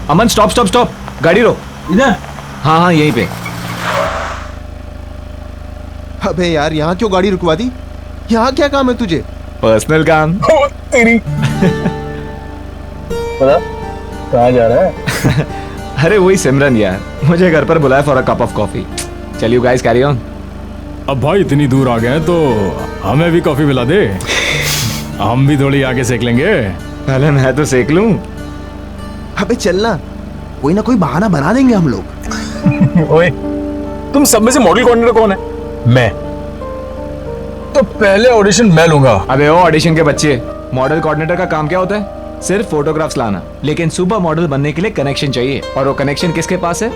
अमन stop stop stop, गाड़ी रोक। इधर? हाँ हाँ यहीं पे। अबे यार यहाँ क्यों गाड़ी रुकवा दी? यहाँ क्या काम है तुझे? पर्सनल काम। तेरी पता कहाँ जा रहा है? अरे वही सिमरन यार, मुझे घर पर बुलाया for a cup of coffee. चल यू गाइस कैरी ऑन। अब भाई इतनी दूर आ गए हैं तो हमें भी कॉफी पिला दे, हम भी थोड़ी आगे सेक लेंगे। पहले मैं तो सेक लूं। अबे चलना, कोई ना कोई बहाना बना देंगे हम लोग। ओए, तुम सब में से मॉडल कोऑर्डिनेटर कौन है? मैं। तो पहले ऑडिशन मैं लूंगा। अबे ओ ऑडिशन के बच्चे, मॉडल कोऑर्डिनेटर का काम क्या होता है? सिर्फ फोटोग्राफ्स लाना। लेकिन सुपर मॉडल बनने के लिए कनेक्शन चाहिए, और वो कनेक्शन किसके पास है?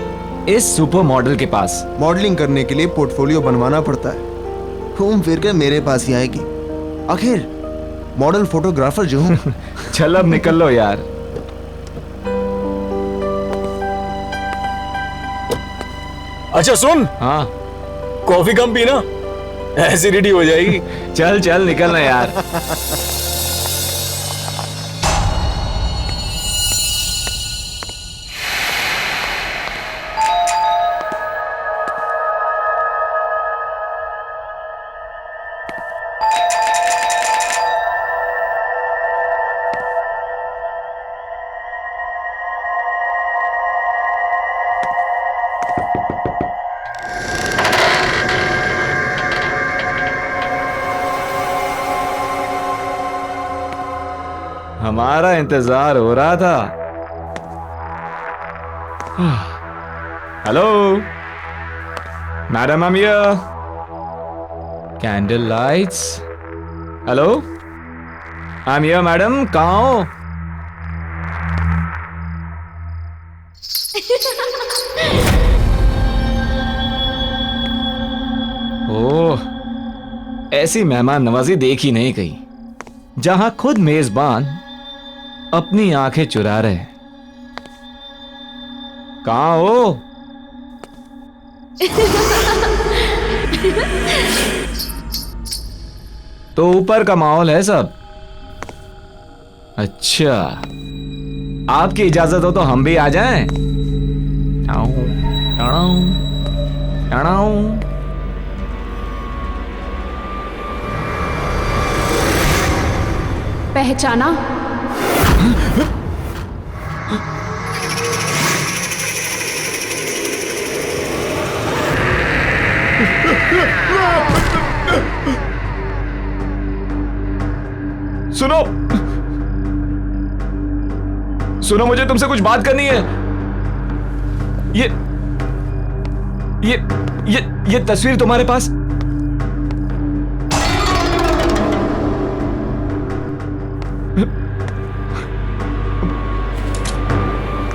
इस सुपर मॉडल के पास। मॉडलिंग करने के लिए पोर्टफोलियो बनवाना पड़ता है, घूम फिर कर मेरे पास ही आएगी। आखिर मॉडल फोटोग्राफर जो हूँ। चल अब निकल लो यार। अच्छा सुन, हाँ कॉफी कम पीना, एसिडिटी हो जाएगी। चल चल निकलना यार। हमारा इंतजार हो रहा था। Hello madam, I am here. Candle lights. Hello I am here madam, कहाँ हो? ओह, ऐसी मेहमान नवाजी देखी नहीं कहीं, जहां खुद मेजबान अपनी आंखें चुरा रहे। कहाँ हो? तो ऊपर का माहौल है सब। अच्छा, आपकी इजाजत हो तो हम भी आ जाएं? Tau, tau, tau. पहचाना? सुनो सुनो, मुझे तुमसे कुछ बात करनी है। ये तस्वीर तुम्हारे पास?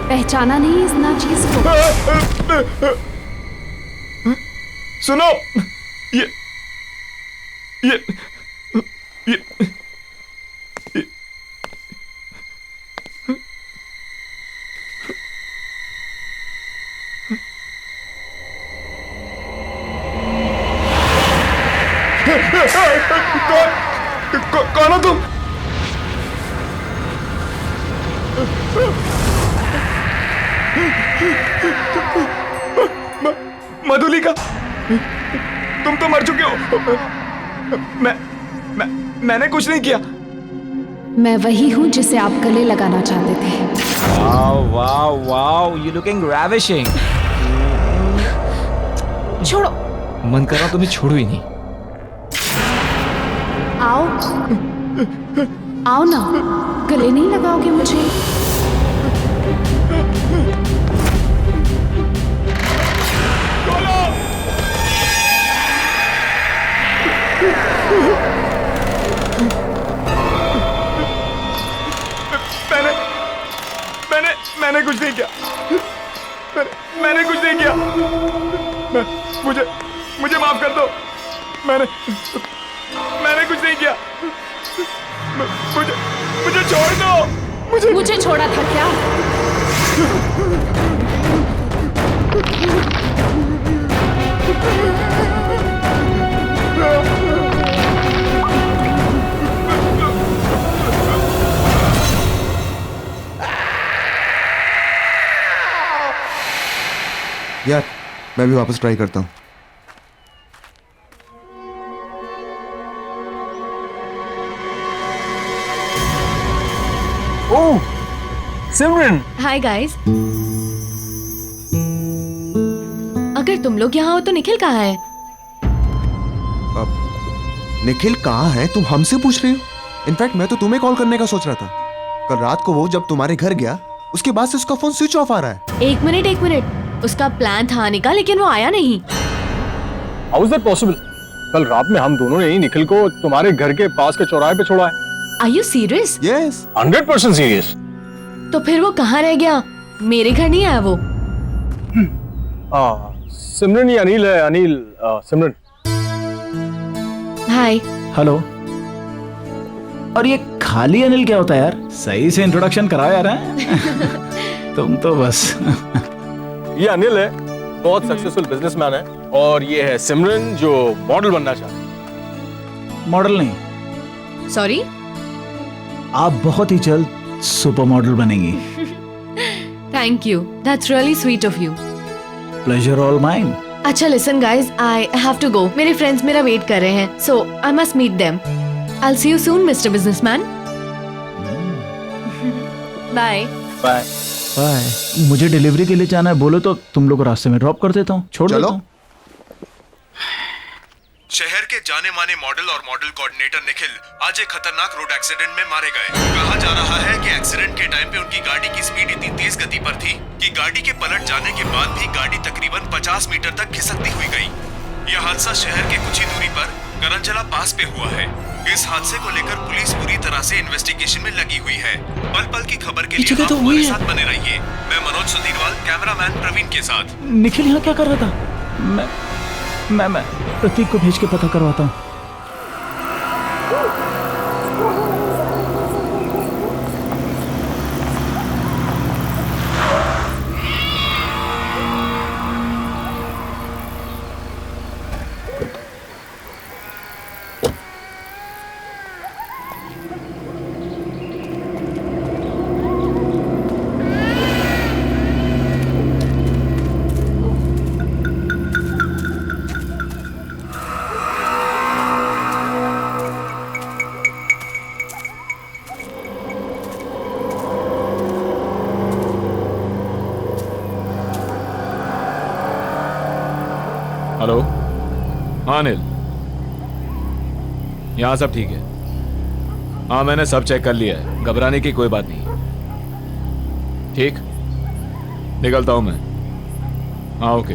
पहचाना नहीं इस नाचीज को? सुनो, ये ये ये कौन हो तुम? मधुलिका, तुम तो मर चुके हो। मैंने कुछ नहीं किया। मैं वही हूं जिसे आप गले लगाना चाहते थे। Wow wow wow, you looking ravishing। छोड़ो। मन कर रहा तुम्हें छोड़ू ही नहीं। आओ आओ ना, गले नहीं लगाओगे मुझे? मैंने कुछ नहीं किया। मैंने कुछ नहीं किया। मुझे माफ कर दो। मैंने कुछ नहीं किया। मुझे छोड़ दो। मुझे छोड़ा था क्या? यार मैं भी वापस ट्राई करता हूँ। ओह सिमरन, हाय गाइस। अगर तुम लोग यहाँ हो तो निखिल कहाँ है? निखिल कहाँ है तुम हमसे पूछ रही हो? इनफैक्ट मैं तो तुम्हें कॉल करने का सोच रहा था। कल रात को वो जब तुम्हारे घर गया उसके बाद से उसका फोन स्विच ऑफ आ रहा है। एक मिनट, उसका प्लान था आने का लेकिन वो आया नहीं। How is that possible? कल रात में हम दोनों ने ही निखिल को तुम्हारे घर के पास के चौराहे पे छोड़ा है। Are you serious? Yes 100% serious. तो फिर वो कहाँ रह गया? मेरे घर नहीं आया वो? सिमरन ये अनिल है। अनिल, सिमरन। हाय। हेलो। और ये खाली अनिल क्या होता है यार? सही से इंट्रोडक्शन कराओ यार। हैं? तुम तो बस ये अनिल है, बहुत सक्सेसफुल बिजनेसमैन है, और ये है सिमरन जो मॉडल बनना चाहता है। मॉडल नहीं, सॉरी। आप बहुत ही जल्द सुपर मॉडल बनेंगी। Thank you, that's really sweet of you. Pleasure all mine. अच्छा listen guys, I have to go. मेरे फ्रेंड्स मेरा वेट कर रहे हैं, so I must meet them. I will see you soon mister businessman. Bye. Bye. Bye. मुझे delivery के लिए जाना है, बोलो तो तुम लोग रास्ते में ड्रॉप कर देता हूँ, छोड़ चलो। देता हूँ। शहर के जाने माने मॉडल और मॉडल कोऑर्डिनेटर निखिल आज एक खतरनाक रोड एक्सीडेंट में मारे गए। कहा जा रहा है कि एक्सीडेंट के टाइम पे उनकी गाड़ी की स्पीड इतनी तेज गति पर थी कि गाड़ी के पलट जाने के बाद भी गाड़ी तकरीबन 50 मीटर तक खिसकती हुई गई। यह हादसा शहर के कुछ ही दूरी पर करंजला पास पे हुआ है। इस हादसे को लेकर पुलिस पूरी तरह से इन्वेस्टिगेशन में लगी हुई है। पल पल की खबर के लिए आप हमारे साथ बने रहिए। मैं मनोज सुधीरवाल, कैमरामैन प्रवीण के साथ। निखिल यहाँ क्या कर रहा था? मैं प्रतीक को भेज के पता करवाता हूँ। हेलो। हाँ अनिल, यहाँ सब ठीक है। हाँ मैंने सब चेक कर लिया है, घबराने की कोई बात नहीं। ठीक, निकलता हूँ मैं। हाँ ओके।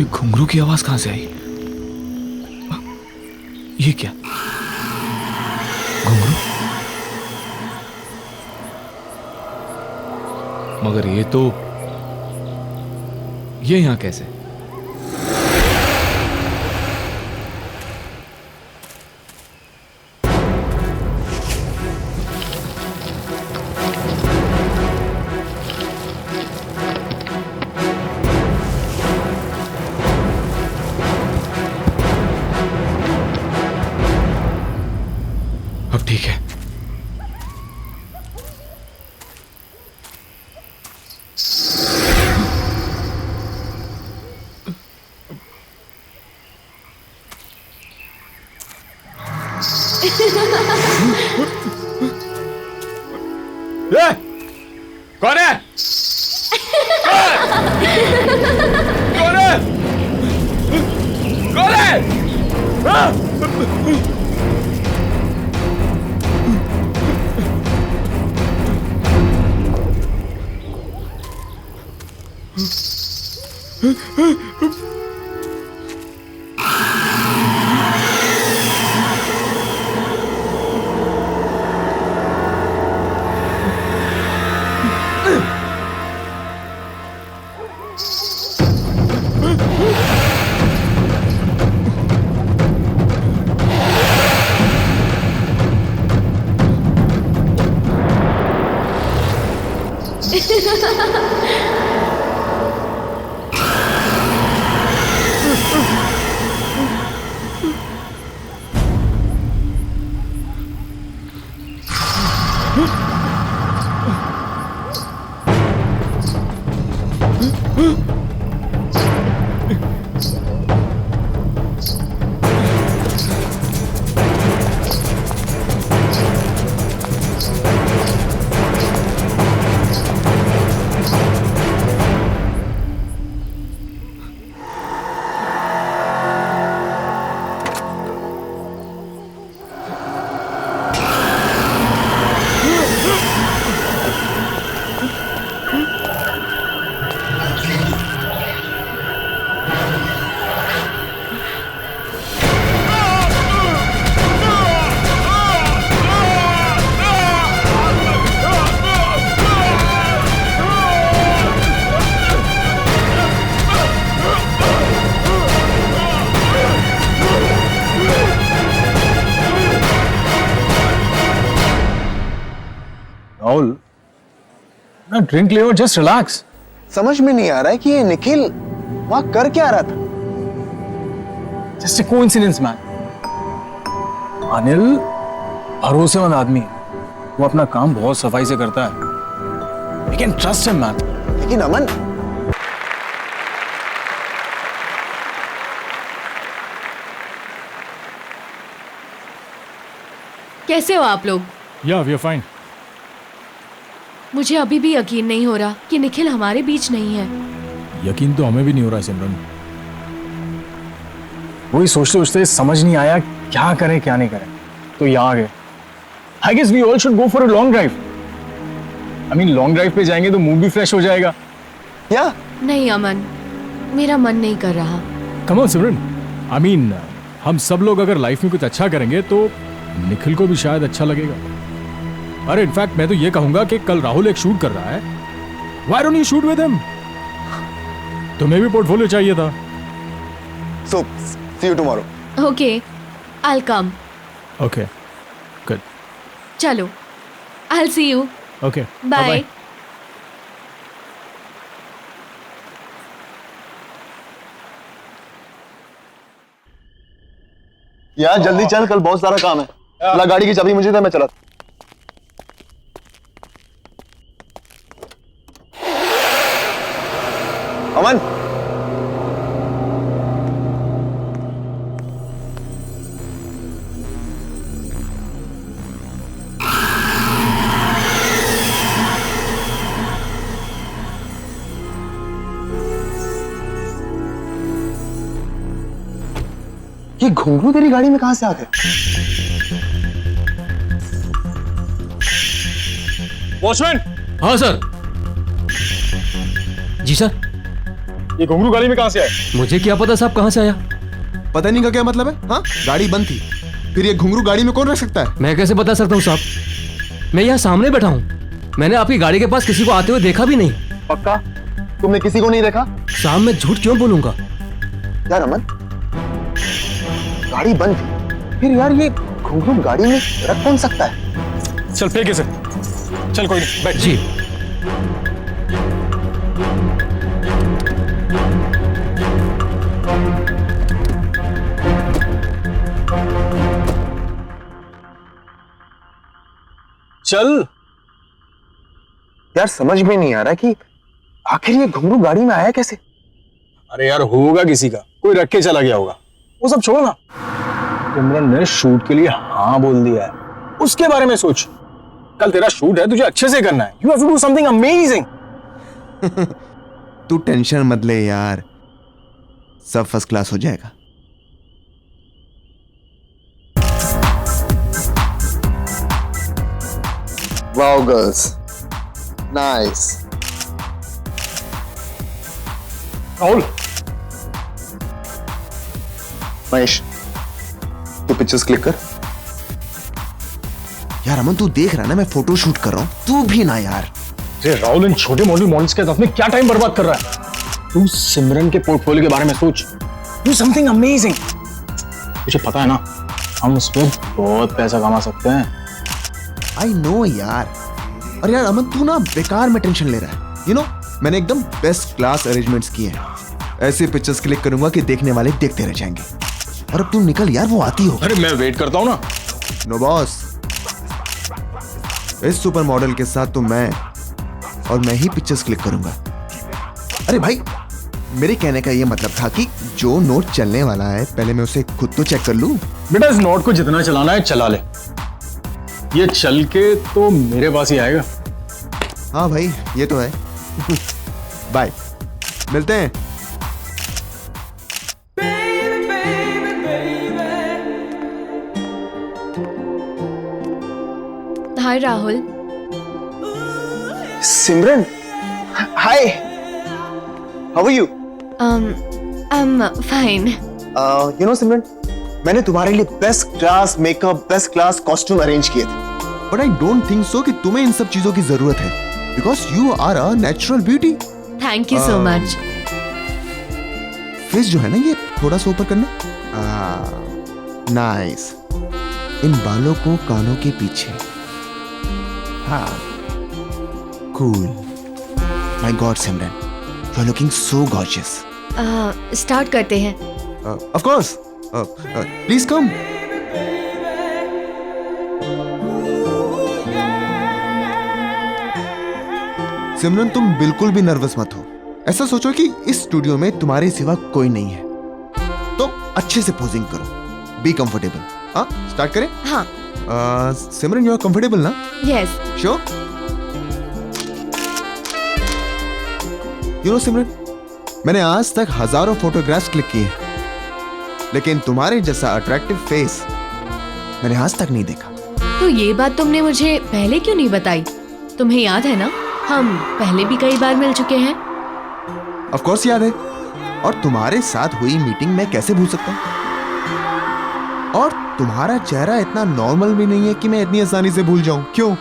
ये घुंघरू की आवाज कहाँ से आई? ये क्या घुंघरू? मगर ये यहां कैसे? अब ठीक है। कौन है? कौन है? कौन है? राहुल, ना ड्रिंक ले और जस्ट रिलैक्स। समझ में नहीं आ रहा है कि ये निखिल वहां कर क्या रहा था। Just a coincidence man. Anil भरोसेमंद आदमी है, वो अपना काम बहुत सफाई से करता है। We can trust him man. लेकिन अमन, कैसे हो आप लोग? या वी आर फाइन। मुझे अभी भी यकीन नहीं हो रहा कि निखिल हमारे बीच नहीं है। यकीन तो हमें भी नहीं हो रहा है सिमरन। वही सोचते सोचते समझ नहीं आया क्या करें क्या नहीं करें, तो यहाँ आ गए। I guess we all should go for a long drive. I mean long drive पे जाएंगे तो मूड भी फ्रेश हो जाएगा। क्या? नहीं अमन, मेरा मन नहीं कर रहा। Come on Simran, I mean हम सब लोग अगर लाइफ में कुछ अच्छा करेंगे तो निखिल को भी शायद अच्छा लगेगा। अरे इनफैक्ट मैं तो ये कहूंगा कि कल राहुल एक शूट कर रहा है, why don't you shoot with him? तुम्हें भी पोर्टफोलियो चाहिए था। So, see you tomorrow. Okay, I come. Okay, good. चलो, I see you. Okay, bye. यार जल्दी चल, कल बहुत सारा काम है। ला गाड़ी की चाबी मुझे दे, मैं चला। अमन, ये घुंघरू तेरी गाड़ी में कहां से आ गए? वॉचमैन, हाँ सर। जी सर। ये घुंघरू गाड़ी में कहां से आए? मुझे क्या पता साहब कहाँ से आया। पता नहीं का क्या मतलब है? हाँ, गाड़ी बंद थी, फिर ये घुंघरू गाड़ी में कौन रख सकता है? मैं कैसे बता सकता हूँ साहब, मैं यहाँ सामने बैठा हूँ। मैंने आपकी गाड़ी के पास किसी को आते हुए देखा भी नहीं। पक्का? तुमने किसी को नहीं देखा? साहब मैं झूठ क्यों बोलूंगा? यार अमन, गाड़ी बंद थी, फिर यार ये घुंघरू गाड़ी में रख कौन सकता है? चल फेंक इसे। चल कोई नहीं, बैठ। जी। चल। यार समझ में नहीं आ रहा कि आखिर ये घुंघरू गाड़ी में आया कैसे? अरे यार होगा किसी का, कोई रख के चला गया होगा। वो सब छोड़ो ना, सिमरन ने शूट के लिए हाँ बोल दिया है, उसके बारे में सोच। कल तेरा शूट है, तुझे अच्छे से करना है। You have to do something amazing. तू टेंशन मत ले यार, सब फर्स्ट क्लास हो जाएगा। Wow girls, nice. Rahul, Mahesh, तू पिक्चर्स क्लिक कर। यार अमन तू देख रहा ना, मैं फोटो शूट कर रहा हूं, तू भी ना यार। अरे राहुल, इन छोटे मॉडल्स के साथ में क्या टाइम बर्बाद कर रहा है? तू सिमरन के पोर्टफोलियो के बारे में सोच। Do something amazing. तुझे पता है ना, हम उस पर बहुत पैसा कमा सकते हैं। आई नो यार। और यार अमन तू ना बेकार में टेंशन ले रहा है। यू नो, मैंने एकदम बेस्ट क्लास अरेंजमेंट्स किए हैं। ऐसे पिक्चर्स क्लिक करूंगा कि देखने वाले देखते रह जाएंगे। और अब तू निकल यार, वो आती हो। अरे मैं वेट करता हूँ ना। नो बॉस, इस सुपर मॉडल के साथ तो मैं ही पिक्चर्स क्लिक करूंगा। अरे भाई, मेरे कहने का ये मतलब था कि जो नोट चलने वाला है पहले मैं उसे खुद तो चेक कर लूं। बेटा इस नोट को जितना चलाना है चला ले, ये चल के तो मेरे पास ही आएगा। हाँ भाई ये तो है। बाय, मिलते हैं। Hi Rahul. Simran, hi, how are you? I am fine. You know Simran, मैंने तुम्हारे लिए best class makeup, best class costume arrange किए थे, but I don't think so कि तुम्हें इन सब चीजों की जरूरत है, because you are a natural beauty. Thank you so much. Face जो है ना ये थोड़ा सा ऊपर करना। नाइस। इन बालों को कानों के पीछे। हाँ, cool. My god Simran, you are looking so gorgeous. Start करते हैं। Of course, please come. Simran तुम बिल्कुल भी नर्वस मत हो। ऐसा सोचो कि इस स्टूडियो में तुम्हारे सिवा कोई नहीं है, तो अच्छे से पोजिंग करो, बी कंफर्टेबल। हाँ, स्टार्ट करें? हाँ। सिमरन यू आर कंफर्टेबल ना? Yes. Sure? You know Simran, मैंने आज तक हजारों फोटोग्राफ्स क्लिक किए, लेकिन तुम्हारे जैसा अट्रैक्टिव फेस मैंने आज तक नहीं देखा। तो ये बात तुमने मुझे पहले क्यों नहीं बताई? तुम्हें याद है ना, हम पहले भी कई बार मिल चुके हैं। ऑफ कोर्स याद है, और तुम्हारे साथ हुई मीटिंग मैं कैसे भूल सकता हूं? और तुम्हारा चेहरा इतना नॉर्मल भी नहीं है कि मैं इतनी आसानी से भूल जाऊं। क्यों?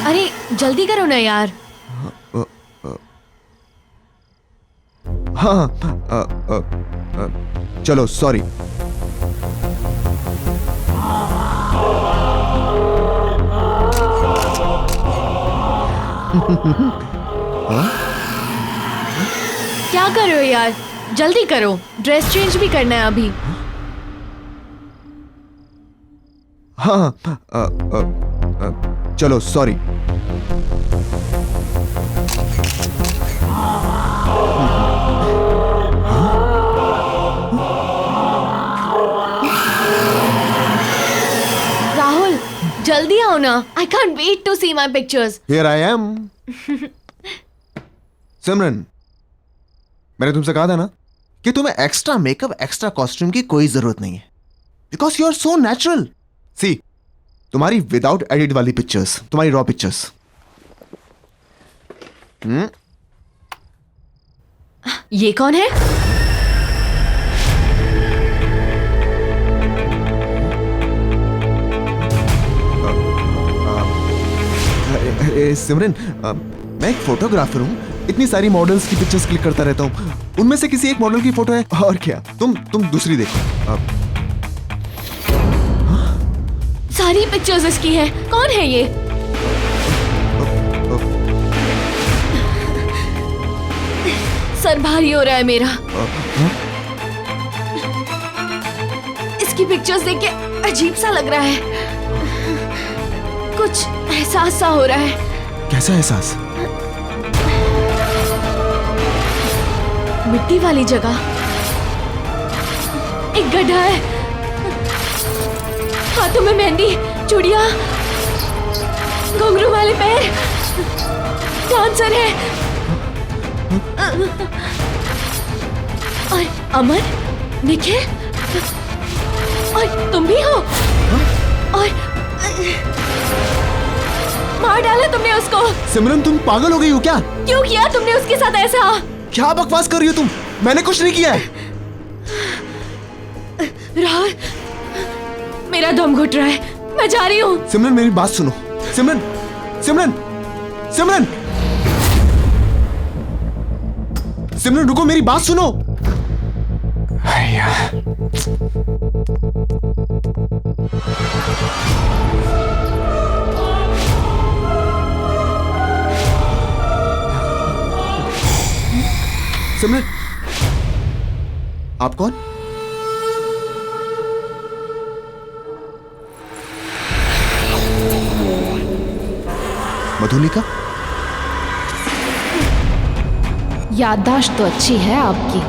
अरे जल्दी करो ना यार। हाँ, चलो सॉरी। क्या कर रहे हो यार, जल्दी करो, ड्रेस चेंज भी करना है अभी। हाँ, चलो सॉरी। राहुल जल्दी आओ ना, I can't wait to see my pictures. Here I am. Simran, मैंने तुमसे कहा था ना कि तुम्हें एक्स्ट्रा मेकअप, एक्स्ट्रा कॉस्ट्यूम की कोई जरूरत नहीं है, because you are so natural. See, तुम्हारी विदाउट एडिट वाली पिक्चर्स, तुम्हारी रॉ पिक्चर्स। ये कौन है? सिमरन, मैं एक फोटोग्राफर हूँ, इतनी सारी मॉडल्स की पिक्चर्स क्लिक करता रहता हूँ, उनमें से किसी एक मॉडल की फोटो है। और क्या, तुम दूसरी देखो। सारी पिक्चर्स इसकी हैं। कौन है ये? सर भारी हो रहा है मेरा। इसकी पिक्चर्स देख के अजीब सा लग रहा है, कुछ एहसास सा हो रहा है। कैसा एहसास? मिट्टी वाली जगह, एक गड्ढा है, हाथों में मेहंदी, चूड़ियां, घुंघरू वाले पैर, डांसर है। और अमन, निखिल, और तुम भी हो। और मार डाला तुमने उसको। सिमरन तुम पागल हो गई हो क्या? क्यों किया तुमने उसके साथ ऐसा? क्या बकवास कर रही हो तुम? मैंने कुछ नहीं किया है। राहुल, मेरा दम घुट रहा है, मैं जा रही हूँ। सिमरन मेरी बात सुनो। सिमरन, सिमरन, सिमरन, सिमरन रुको, मेरी बात सुनो। सिमरन, आप कौन? मधुलिका? याददाश्त तो अच्छी है आपकी।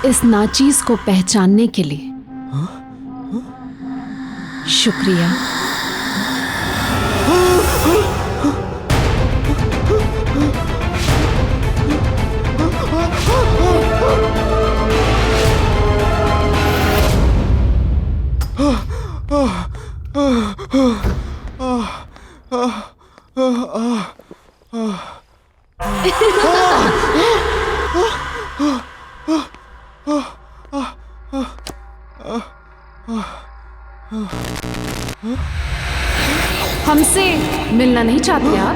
इस नाचीज को पहचानने के लिए शुक्रिया। हमसे मिलना नहीं चाहते आप?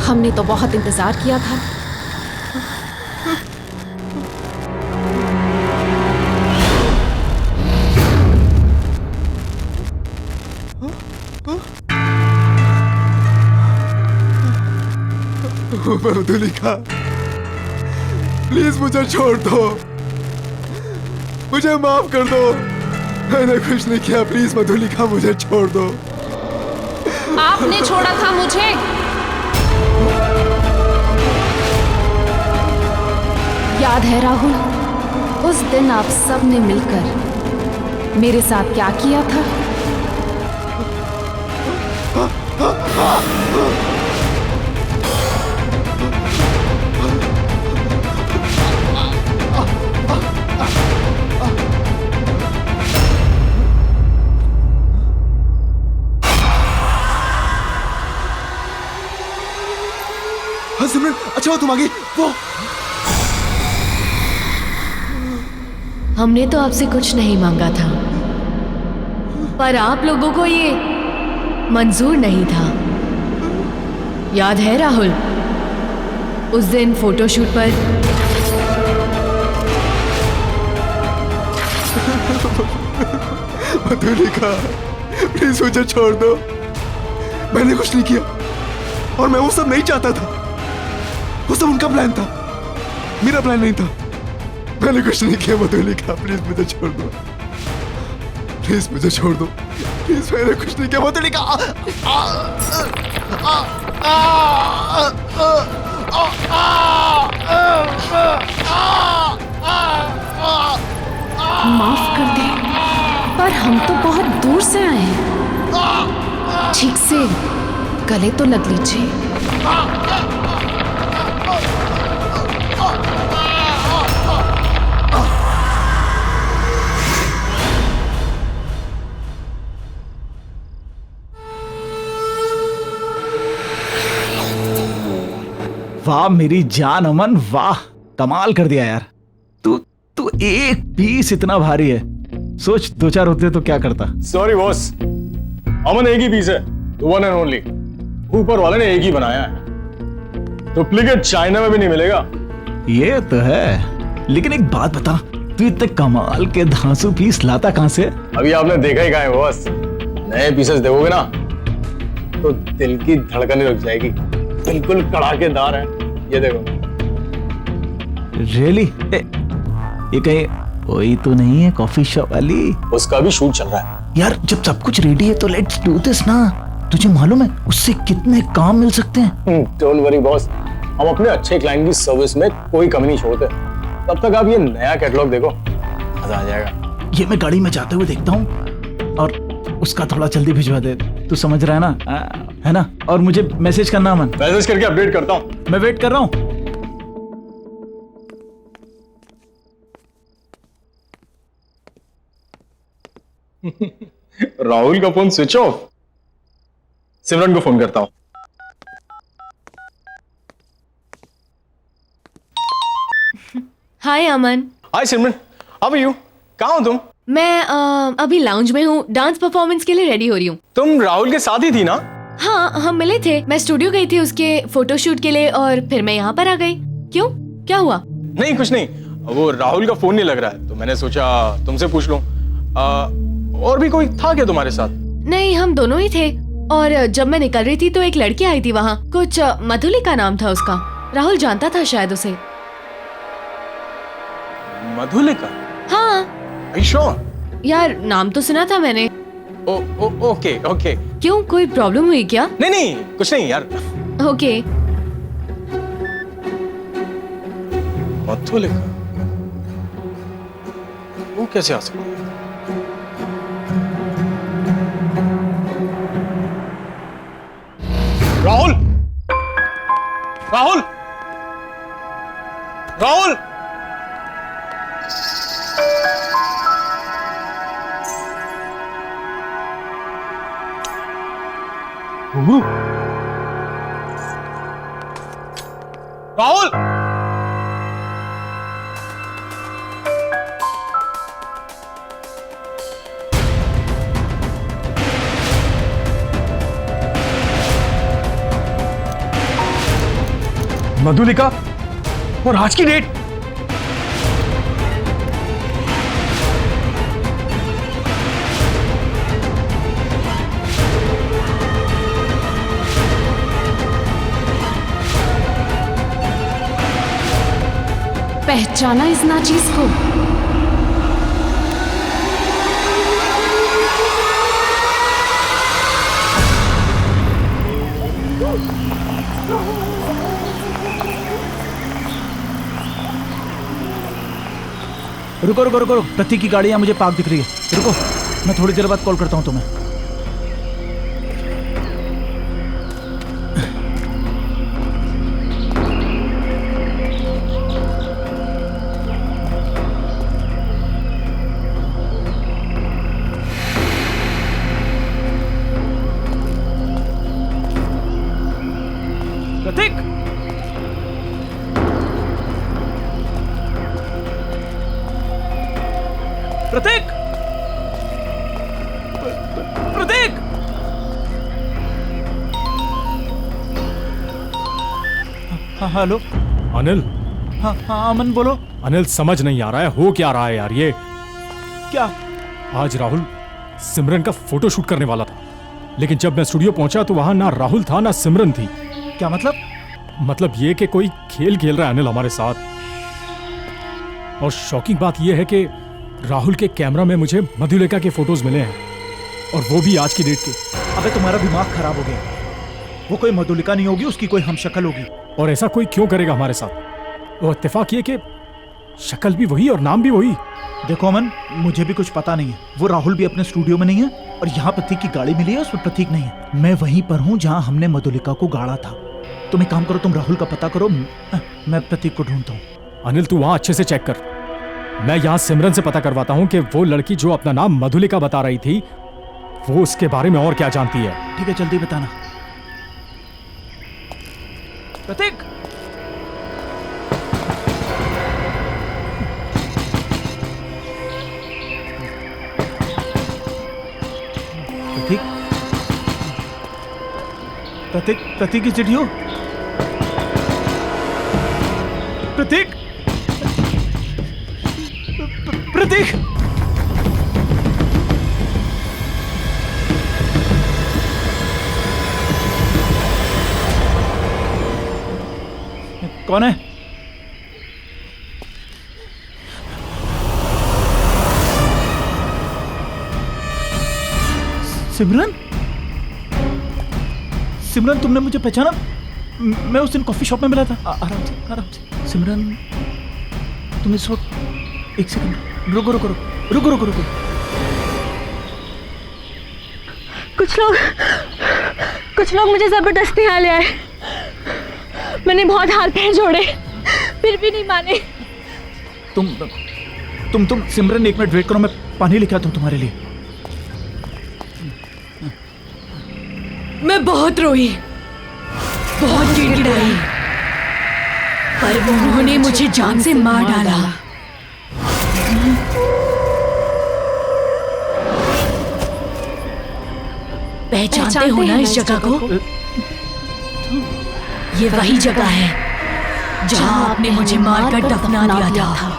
हमने तो बहुत इंतजार किया था। मधुलिका, प्लीज मुझे छोड़ दो, मुझे माफ कर दो। मैंने कुछ नहीं किया, प्लीज मधुलिका मुझे छोड़ दो। आपने छोड़ा था मुझे। याद है राहुल, उस दिन आप सब ने मिलकर मेरे साथ क्या किया था? हाँ सिमरन, अच्छा हो तुम आ गई। वो हमने तो आपसे कुछ नहीं मांगा था, पर आप लोगों को ये मंजूर नहीं था। याद है राहुल, उस दिन फोटोशूट पर मधुलिका, प्लीज मुझे छोड़ दो। मैंने कुछ नहीं किया और मैं वो सब नहीं चाहता था। वो सब उनका प्लान था, मेरा प्लान नहीं था। मैंने कुछ नहीं किया मधुलिका, प्लीज मुझे छोड़ दो। प्लीज मुझे छोड़ दो, प्लीज। मैंने कुछ नहीं किया मधुलिका। माफ कर दे, पर हम तो बहुत दूर से आए हैं। ठीक से गले तो लग लीजिए। वाह मेरी जान अमन, वाह कमाल कर दिया यार। तू तू एक पीस इतना भारी है, सोच दो चार होते तो क्या करता। सॉरी बॉस, अमन एक ही पीस है, वन एंड ओनली। ऊपर वाले ने एक ही बनाया है, डुप्लीकेट चाइना में भी नहीं मिलेगा। ये तो है, लेकिन एक बात बता, तू इतने कमाल के धांसू पीस लाता कहां से? अभी आपने देखा ही कहा है बॉस। नए पीसेस देखोगे ना तो दिल की धड़कनें रुक जाएगी। बिल्कुल कड़ाकेदार है, ये देखो। रियली? ये कहीं वही तो नहीं है कॉफी शॉप वाली? उसका भी शूट चल रहा है यार। जब सब कुछ रेडी है तो लेट्स डू दिस ना। तुझे मालूम है उससे कितने काम मिल सकते हैं? डोंट वरी बॉस, हम अपने अच्छे क्लाइंट की सर्विस में कोई कमी नहीं छोड़ते। तब तक आप ये नया कैटलॉग देखो, मजा आ जाएगा। ये मैं गाड़ी में जाते हुए देखता हूँ, और उसका थोड़ा जल्दी भिजवा दे। तू समझ रहा है ना? है ना? और मुझे मैसेज करना अमन। मैसेज करके अपडेट करता हूँ। मैं वेट कर रहा हूँ। राहुल का फोन स्विच ऑफ। सिमरन को फोन करता हूँ। हाय अमन। हाय सिमरन, हाउ आर यू? कहाँ हो तुम? मैं अभी लाउंज में हूँ, डांस परफॉर्मेंस के लिए रेडी हो रही हूँ। तुम राहुल के साथ ही थी ना? हाँ, हम मिले थे। मैं स्टूडियो गई थी उसके फोटोशूट के लिए और फिर मैं यहाँ पर आ गई। क्यों, क्या हुआ? नहीं कुछ नहीं, वो राहुल का फोन नहीं लग रहा है तो मैंने सोचा तुमसे पूछ लूं। और भी कोई था क्या तुम्हारे साथ? नहीं, हम दोनों ही थे। और जब मैं निकल रही थी तो एक लड़की आई थी वहाँ, कुछ मधुलिका नाम था उसका। राहुल जानता था शायद उसे। मधुलिका? हाँ। Are you sure? यार, नाम तो सुना था मैंने। Okay okay. क्यों, कोई प्रॉब्लम हुई क्या? नहीं नहीं कुछ नहीं यार। ओके। मधुलिका वो कैसे आ सकती है? राहुल, राहुल, राहुल! राहुल! मधुलिका और आज की डेट? पहचाना इस नाचीज को? रुको रुको रुको, प्रतीक की गाड़ी यहाँ मुझे पार्क दिख रही है। रुको, मैं थोड़ी देर बाद कॉल करता हूँ तुम्हें। प्रतीक! प्रतीक! प्रतीक! हाँ हेलो। अनिल। हाँ हाँ अमन बोलो। अनिल, समझ नहीं आ रहा है हो क्या रहा है यार ये। क्या? आज राहुल सिमरन का फोटो शूट करने वाला था, लेकिन जब मैं स्टूडियो पहुंचा तो वहां ना राहुल था ना सिमरन थी। क्या मतलब? मतलब ये कि कोई खेल खेल रहा है अनिल हमारे साथ। और शॉकिंग बात यह है कि राहुल के कैमरा में मुझे मधुलिका के फोटोज मिले हैं, और वो भी आज की डेट के। अबे तुम्हारा दिमाग खराब हो गया। वो कोई मधुलिका नहीं होगी, उसकी कोई हमशक्ल होगी। और ऐसा कोई क्यों करेगा हमारे साथ? वो इत्तेफाक ये कि शक्ल भी वही और नाम भी वही। देखो अमन, मुझे भी कुछ पता नहीं है। वो राहुल भी अपने स्टूडियो में नहीं है, और यहाँ प्रतीक की गाड़ी मिली है, उसमें प्रतीक नहीं है। मैं वहीं पर हूँ जहाँ हमने मधुलिका को गाड़ा था। तुम एक काम करो, तुम राहुल का पता करो, मैं प्रतीक को ढूंढता हूँ। अनिल, तू वहां अच्छे से चेक कर। मैं यहाँ सिमरन से पता करवाता हूँ कि वो लड़की जो अपना नाम मधुलिका बता रही थी, वो उसके बारे में और क्या जानती है। ठीक है, जल्दी बताना। प्रतीक! प्रतीक? प्रतीक, प्रतीक की चिट्ठी हो? प्रतीक! प्रतीक! कौन है? सिमरन? सिमरन, तुमने मुझे पहचाना? मैं उस दिन कॉफी शॉप में मिला था। आराम से, आराम से। सिमरन, तुम इस वक्त एक सेकंड रुको रुको रुको रुको रुको रुको। कुछ लोग मुझे जबरदस्ती यहाँ ले आए। मैंने बहुत हाथ पैर जोड़े, फिर भी नहीं माने। तुम सिमरन, एक मिनट वेट करो, मैं पानी लेके आता हूँ तुम्हारे लिए। मैं बहुत रोई, बहुत गिड़गिड़ाई, पर उन्होंने मुझे जान से मार डाला। पहचानते हो ना इस जगह को? ये वही जगह है जहां आपने मुझे मारकर दफना दिया था।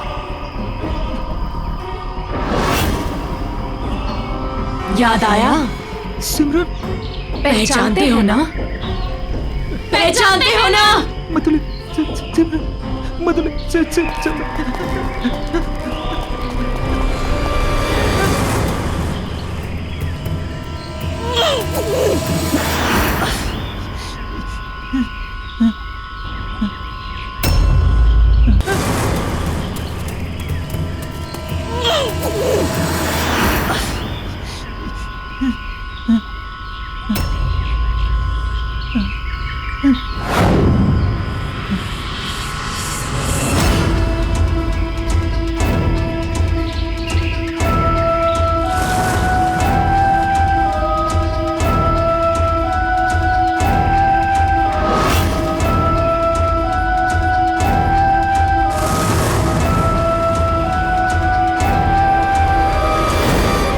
याद आया? सिमरन, पहचानते हो ना? पहचानते हो ना? मधुली, सिमरन, मधुली, सिमरन।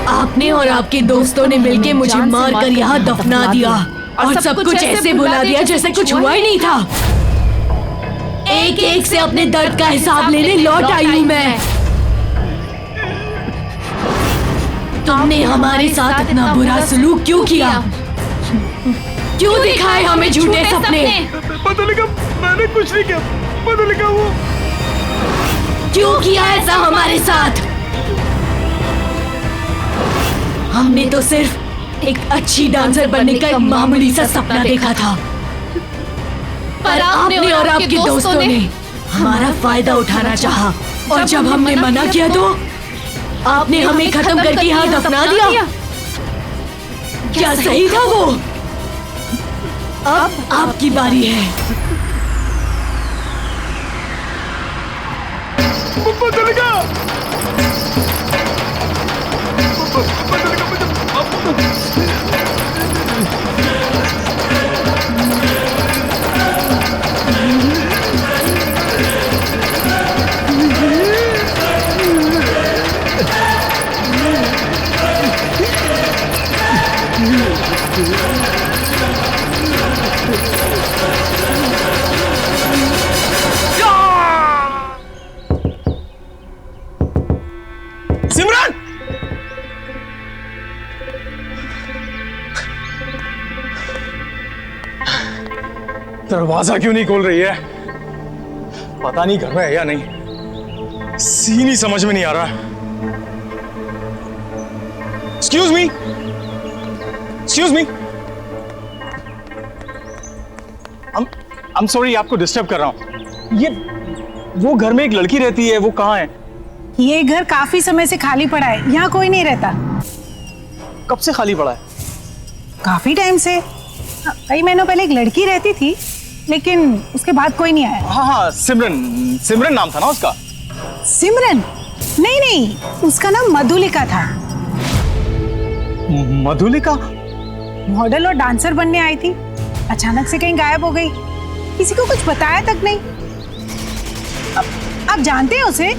आपने और आपके दोस्तों ने मिलके मुझे मारकर यहाँ दफना दिया और सब कुछ ऐसे बुला दिया जैसे कुछ हुआ ही नहीं था। एक एक से अपने दर्द का हिसाब लेने लौट आई हूँ मैं। तुमने हमारे साथ इतना बुरा सलूक क्यों किया? क्यों दिखाए हमें झूठे सपने? मधुलिका, मैंने कुछ नहीं किया। मधुलिका, वो क्यों किया ऐसा हमारे साथ? हमने तो सिर्फ एक अच्छी डांसर बनने का एक मामूली सा सपना देखा था, पर आपने और आपके दोस्तों ने हमारा फायदा उठाना चाहा और जब हमने मना किया तो आपने हमें खत्म करके यहाँ दफना दिया। क्या सही था वो? अब आपकी बारी है। मधुलिका, सिमरन! दरवाजा क्यों नहीं खोल रही है? पता नहीं घर में है या नहीं। सीन ही समझ में नहीं आ रहा। Excuse me, excuse me. I'm sorry आपको डिस्टर्ब कर रहा हूँ। ये वो घर में एक लड़की रहती है, वो कहाँ है? ये घर काफी समय से खाली पड़ा है, यहाँ कोई नहीं रहता। कब से खाली पड़ा है? काफी टाइम से। कई महीनों पहले एक लड़की रहती थी, लेकिन उसके बाद कोई नहीं आया। हाँ हाँ, सिमरन, सिमरन नाम था ना उसका? सिमरन? नहीं नहीं, उसका नाम मधुलिका था। मधुलिका? मॉडल और डांसर बनने आई थी, अचानक से कहीं गायब हो गई, किसी को कुछ बताया तक नहीं। आप जानते हैं उसे?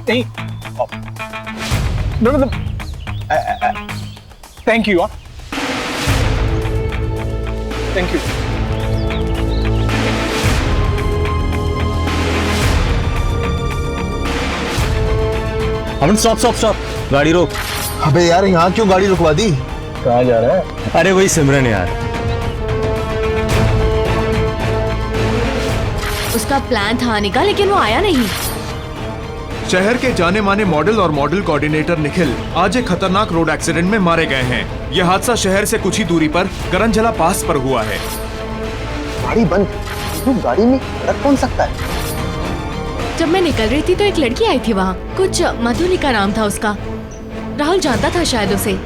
नहीं। मतलब thank you. Thank you. Aman stop stop stop, गाड़ी रोक। अबे यार, यहाँ क्यों गाड़ी रुकवा दी? कहाँ जा रहा है? अरे वही सिमरन यार। उसका प्लान था आने का, लेकिन वो आया नहीं। शहर के जाने माने मॉडल और मॉडल कोऑर्डिनेटर निखिल आज एक खतरनाक रोड एक्सीडेंट में मारे गए हैं। यह हादसा शहर से कुछ ही दूरी पर करंजला पास पर हुआ है। गाड़ी बंद, तो गाड़ी में रख कौन सकता है? जब मैं निकल रही थी तो एक लड़की आई थी वहाँ, कुछ मधुलिका नाम था उसका। राहुल जानता था शायद उसे।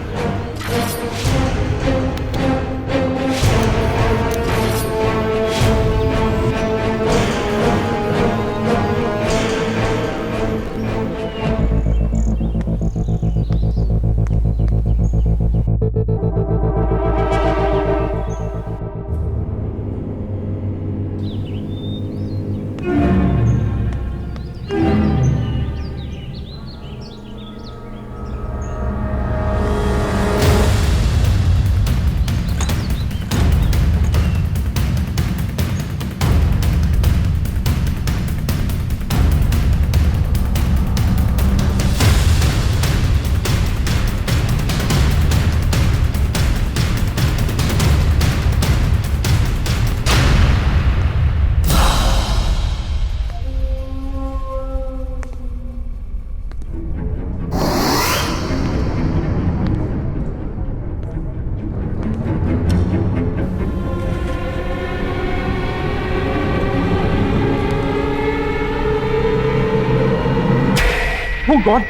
Oh God!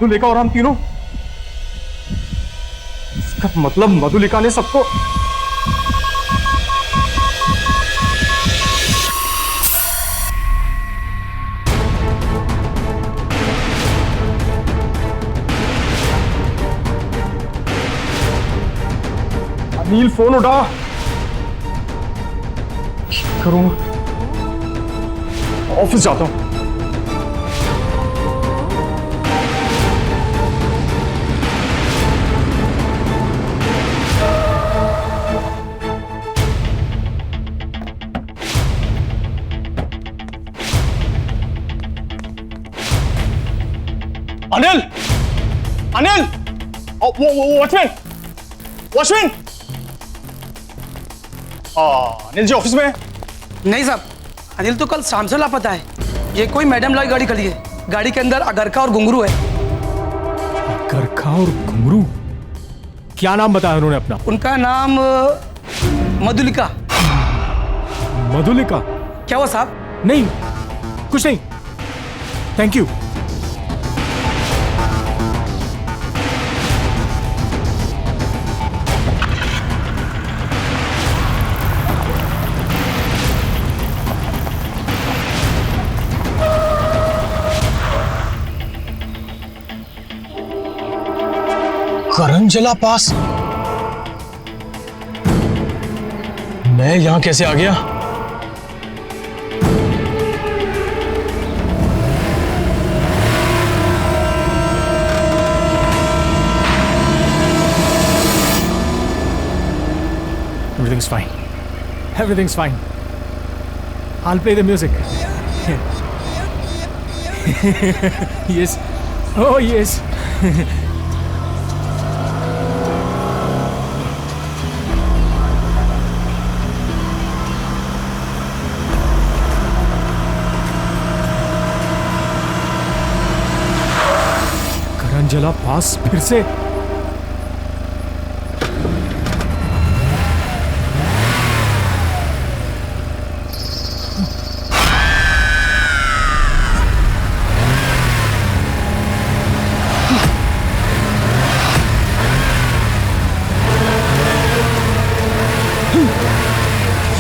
मधुलिका और हम तीनों, इसका मतलब मधुलिका ने सबको अनिल फोन उठा। करूँ ऑफिस जाता हूं। Anil, Anil, watchman, watchman. Anil ji office में? नहीं साहब, अनिल तो कल शाम से लापता है। ये कोई मैडम लाई गाड़ी खड़ी है, गाड़ी के अंदर अगरखा और घुंघरू है। अगरखा और घुंघरू? क्या नाम बताया उन्होंने अपना? उनका नाम मधुलिका। मधुलिका? क्या हुआ साहब? नहीं, कुछ नहीं, थैंक यू। करंजला पास? मैं यहां कैसे आ गया? Everything's fine. Everything's fine. I'll play the music. Yes. Oh, yes. करंजला पास फिर से?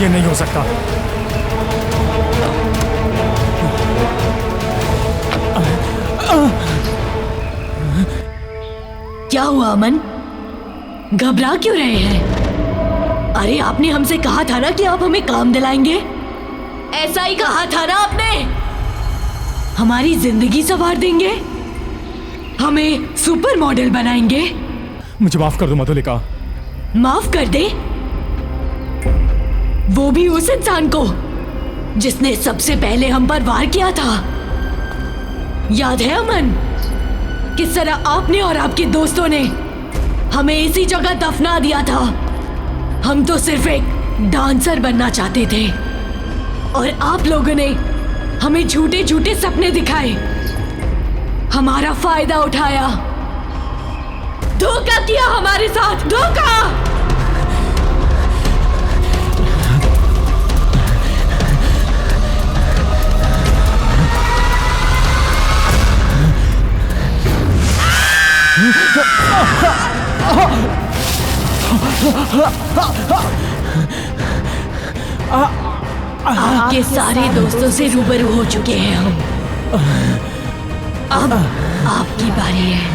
ये नहीं हो सकता। क्या हुआ अमन? घबरा क्यों रहे हैं? अरे आपने हमसे कहा था ना कि आप हमें काम दिलाएंगे। ऐसा ही कहा था ना आपने? हमारी जिंदगी संवार देंगे, हमें सुपर मॉडल बनाएंगे। मुझे माफ कर दो मधुलिका। माफ कर दे? वो भी उस इंसान को जिसने सबसे पहले हम पर वार किया था। याद है अमन? किस तरह आपने और आपके दोस्तों ने हमें इसी जगह दफना दिया था। हम तो सिर्फ एक डांसर बनना चाहते थे और आप लोगों ने हमें झूठे झूठे सपने दिखाए, हमारा फायदा उठाया, धोखा किया हमारे साथ, धोखा। आपके सारे दोस्तों से रूबरू हो चुके हैं हम। अब आपकी बारी है।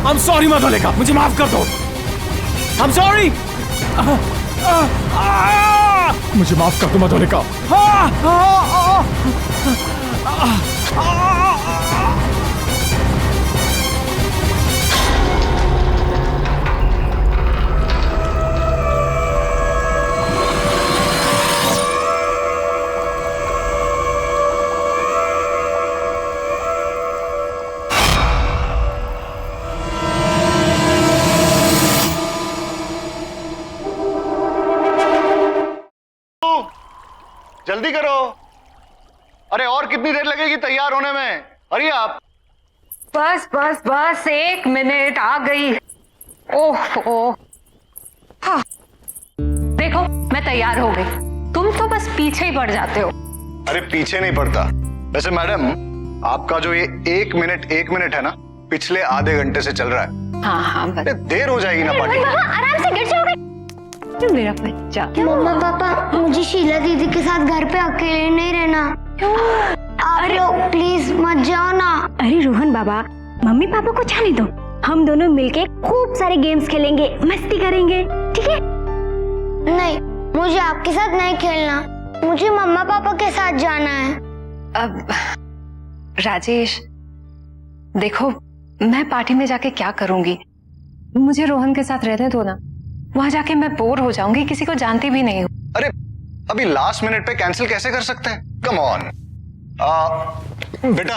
I'm sorry मधुलिका, मुझे माफ कर दो। I'm sorry। मुझे माफ कर दो मधुलिका। जल्दी करो। अरे और कितनी देर लगेगी तैयार होने में? अरे आप बस बस बस 1 मिनट, आ गई। ओह हाँ। देखो मैं तैयार हो गई, तुम तो बस पीछे ही पड़ जाते हो। अरे पीछे नहीं पड़ता। वैसे मैडम, आपका जो ये 1 मिनट है ना, पिछले आधे घंटे से चल रहा है। हाँ बस। देर हो जाएगी ना पार्टी। आराम से गिर जाओगे मेरा बच्चा। मम्मा पापा, मुझे शीला दीदी के साथ घर पे अकेले नहीं रहना। आप लोग प्लीज मत जाओ ना। अरे रोहन बाबा, मम्मी पापा को जाने दो, हम दोनों मिलके खूब सारे गेम्स खेलेंगे, मस्ती करेंगे, ठीक है? नहीं, मुझे आपके साथ नहीं खेलना, मुझे मम्मा पापा के साथ जाना है। अब राजेश देखो, मैं पार्टी में जाके क्या करूंगी, मुझे रोहन के साथ रहने दो ना, वहां जाके मैं बोर हो जाऊंगी, किसी को जानती भी नहीं हूँ। अरे अभी लास्ट मिनट पे कैंसिल कैसे कर सकते हैं? Come on. बेटा,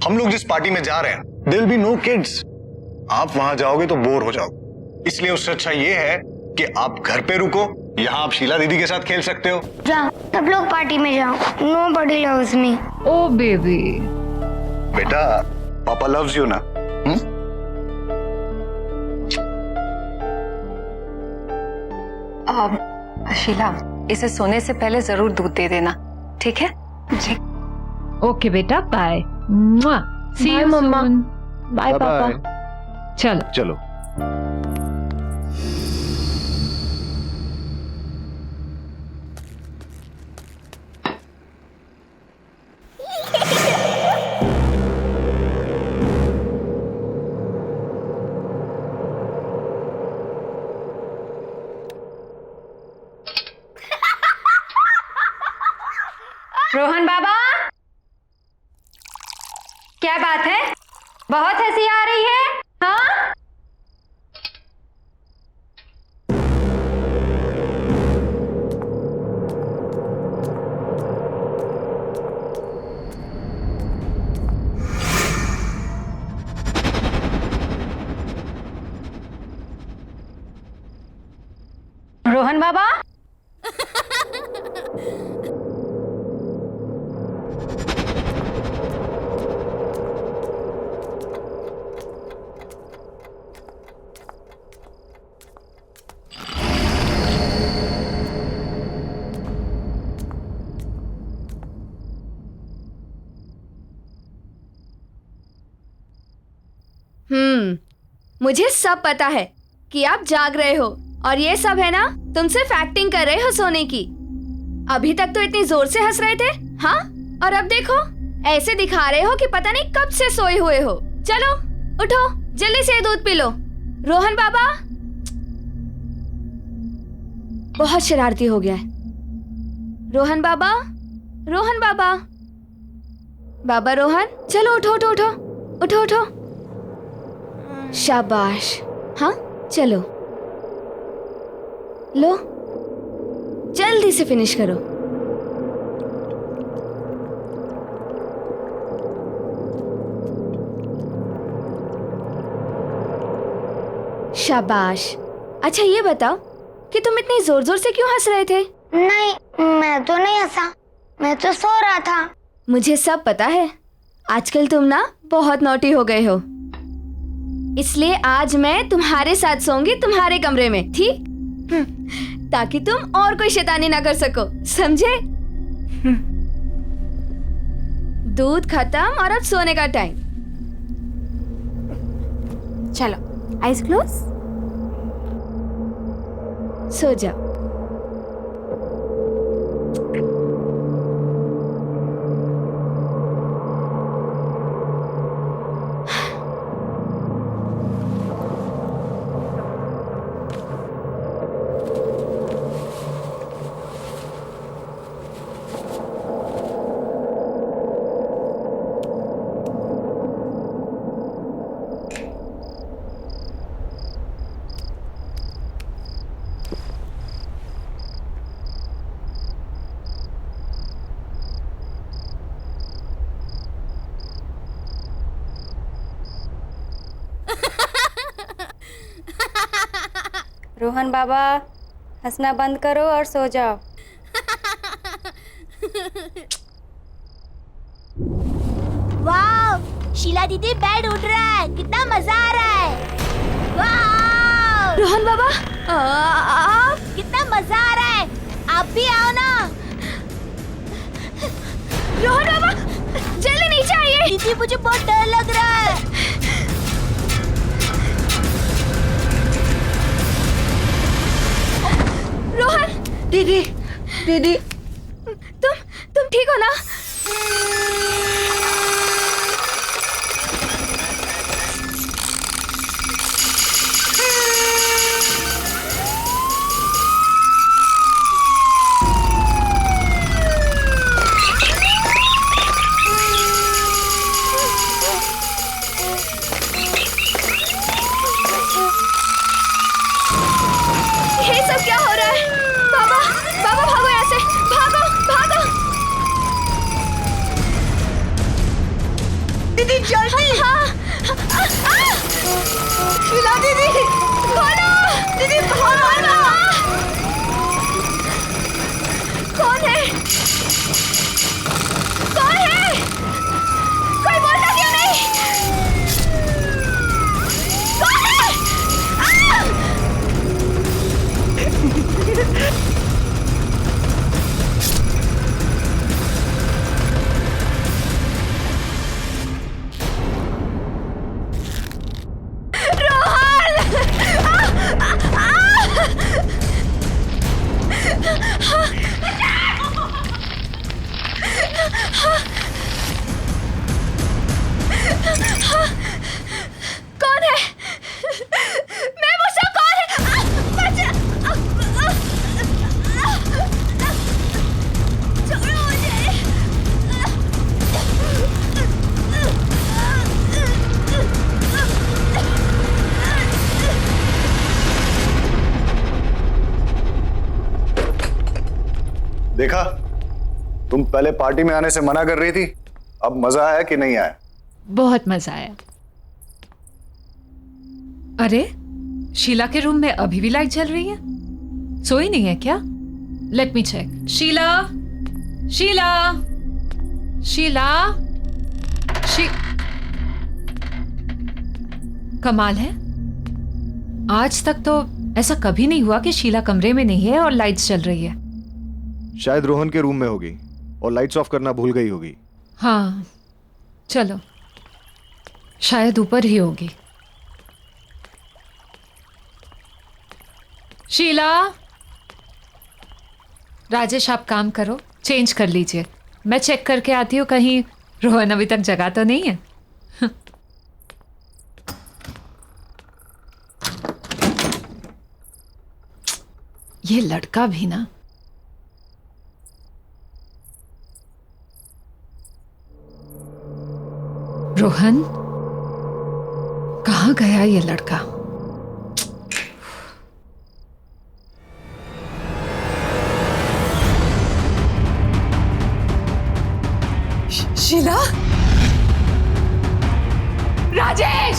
हम लोग जिस पार्टी में जा रहे हैं, there will be no kids. आप वहां जाओगे तो बोर हो जाओगे, इसलिए उससे अच्छा ये है कि आप घर पे रुको, यहाँ आप शीला दीदी के साथ खेल सकते हो। जाओ, सब लोग पार्टी में जाओ। Nobody loves me। ओ बेबी। बेटा, पापा लव्स यू ना। शीला, इसे सोने से पहले जरूर दूध दे देना, ठीक है? जी। ओके बेटा, बाय। सी यू मम्मा। बाय पापा। चलो चलो। रोहन बाबा, क्या बात है? बहुत हंसी आ रही है, हाँ? रोहन बाबा, मुझे सब पता है कि आप जाग रहे हो और ये सब है ना, तुम सिर्फ एक्टिंग कर रहे हो सोने की। अभी तक तो इतनी जोर से हंस रहे थे, हाँ? और अब देखो, ऐसे दिखा रहे हो कि पता नहीं कब से सोए हुए हो। चलो उठो, जल्दी से दूध पी लो। रोहन बाबा, बहुत शरारती हो गया है। रोहन बाबा, रोहन बाबा, बाबा रोहन, चलो उठो उठो उठो उठो उठो। शाबाश, हाँ चलो, लो जल्दी से फिनिश करो। शाबाश। अच्छा ये बताओ कि तुम इतनी जोर जोर से क्यों हंस रहे थे? नहीं, मैं तो नहीं हंसा, मैं तो सो रहा था। मुझे सब पता है, आजकल तुम ना बहुत नॉटी हो गए हो, इसलिए आज मैं तुम्हारे साथ सोऊंगी तुम्हारे कमरे में, ठीक? ताकि तुम और कोई शैतानी ना कर सको, समझे? दूध खत्म और अब सोने का टाइम। चलो, आइज क्लोज, सो जाओ। रोहन बाबा, हंसना बंद करो और सो जाओ। वाव, शीला दीदी बेड उठ रहा है, कितना मजा आ रहा है। वाह! रोहन बाबा कितना मजा आ रहा है, आप भी आओ ना। रोहन बाबा जल्दी नीचे आइए। दीदी मुझे बहुत डर लग रहा है। रोहन दीदी दीदी तुम ठीक हो ना? ये सब क्या हो रहा है? बाबा बाबा भागो यहाँ से, भागो भागो। दीदी जल्दी। शीला दीदी बोलो दीदी भागो। कौन है? कौन है? कोई बोलता क्यों नहीं? कौन है? कौन है? मैं मुझसे कौन है? छोड़ो मुझे। देखा, तुम पहले पार्टी में आने से मना कर रही थी, अब मजा आया कि नहीं आया? बहुत मजा आया। अरे शीला के रूम में अभी भी लाइट जल रही है, सोई नहीं है क्या? Let me check. Sheela Sheela Sheela कमाल है, आज तक तो ऐसा कभी नहीं हुआ कि शीला कमरे में नहीं है और लाइट्स जल रही है। शायद रोहन के रूम में होगी और लाइट्स ऑफ करना भूल गई होगी। हाँ चलो, शायद ऊपर ही होगी। शीला, राजेश आप काम करो, चेंज कर लीजिए, मैं चेक करके आती हूँ कहीं रोहन अभी तक जगा तो नहीं है। ये लड़का भी ना। रोहन, कहाँ गया ये लड़का? शीला, राजेश,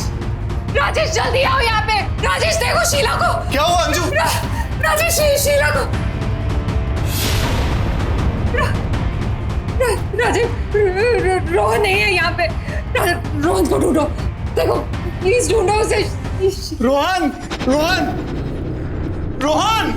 राजेश जल्दी आओ यहाँ पे। राजेश देखो शीला को। क्या हुआ अंजू? राजेश शीला को। राजेश, रोहन नहीं है यहाँ पे। रोहन को ढूंढो, देखो प्लीज ढूंढो उसे। रोहन, रोहन, रोहन!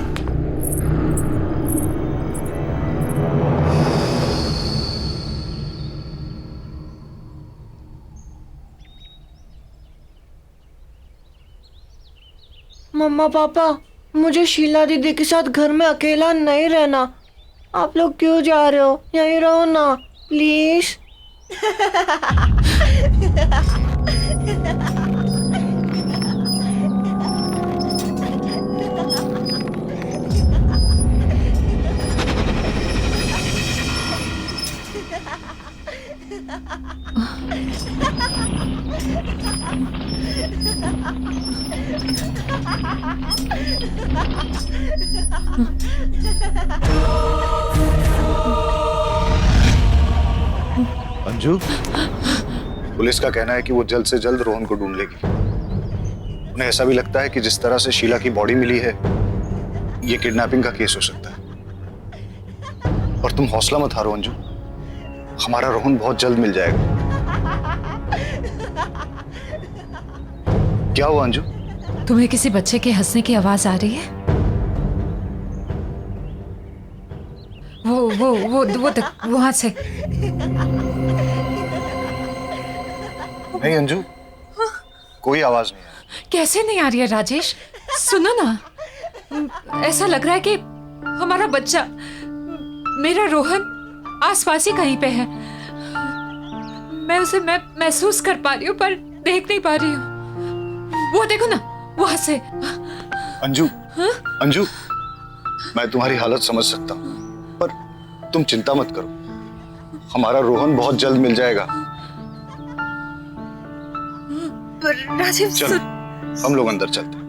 मम्मा पापा, मुझे शीला दीदी के साथ घर में अकेला नहीं रहना। आप लोग क्यों जा रहे हो? यहीं रहो ना प्लीज। अंजू, पुलिस का कहना है कि वो जल्द से जल्द रोहन को ढूंढ लेगी। उन्हें ऐसा भी लगता है कि जिस तरह से शीला की बॉडी मिली है, ये किडनैपिंग का केस हो सकता है। और तुम हौसला मत हारो अंजू, हमारा रोहन बहुत जल्द मिल जाएगा। क्या हुआ अंजू? तुम्हें किसी बच्चे के हंसने की आवाज आ रही है? वो तक वहां से। नहीं अंजू, कोई आवाज नहीं है। कैसे नहीं आ रही है राजेश? सुनो ना, ऐसा लग रहा है कि हमारा बच्चा, मेरा रोहन आसपास ही कहीं पे है। मैं उसे महसूस कर पा रही हूँ पर देख नहीं पा रही हूँ। वो देखो ना, वहां से। अंजू, अंजू, मैं तुम्हारी हालत समझ सकता हूँ, पर तुम चिंता मत करो, हमारा रोहन बहुत जल्द मिल जाएगा। राजीव, चलो, हम लोग अंदर चलते हैं।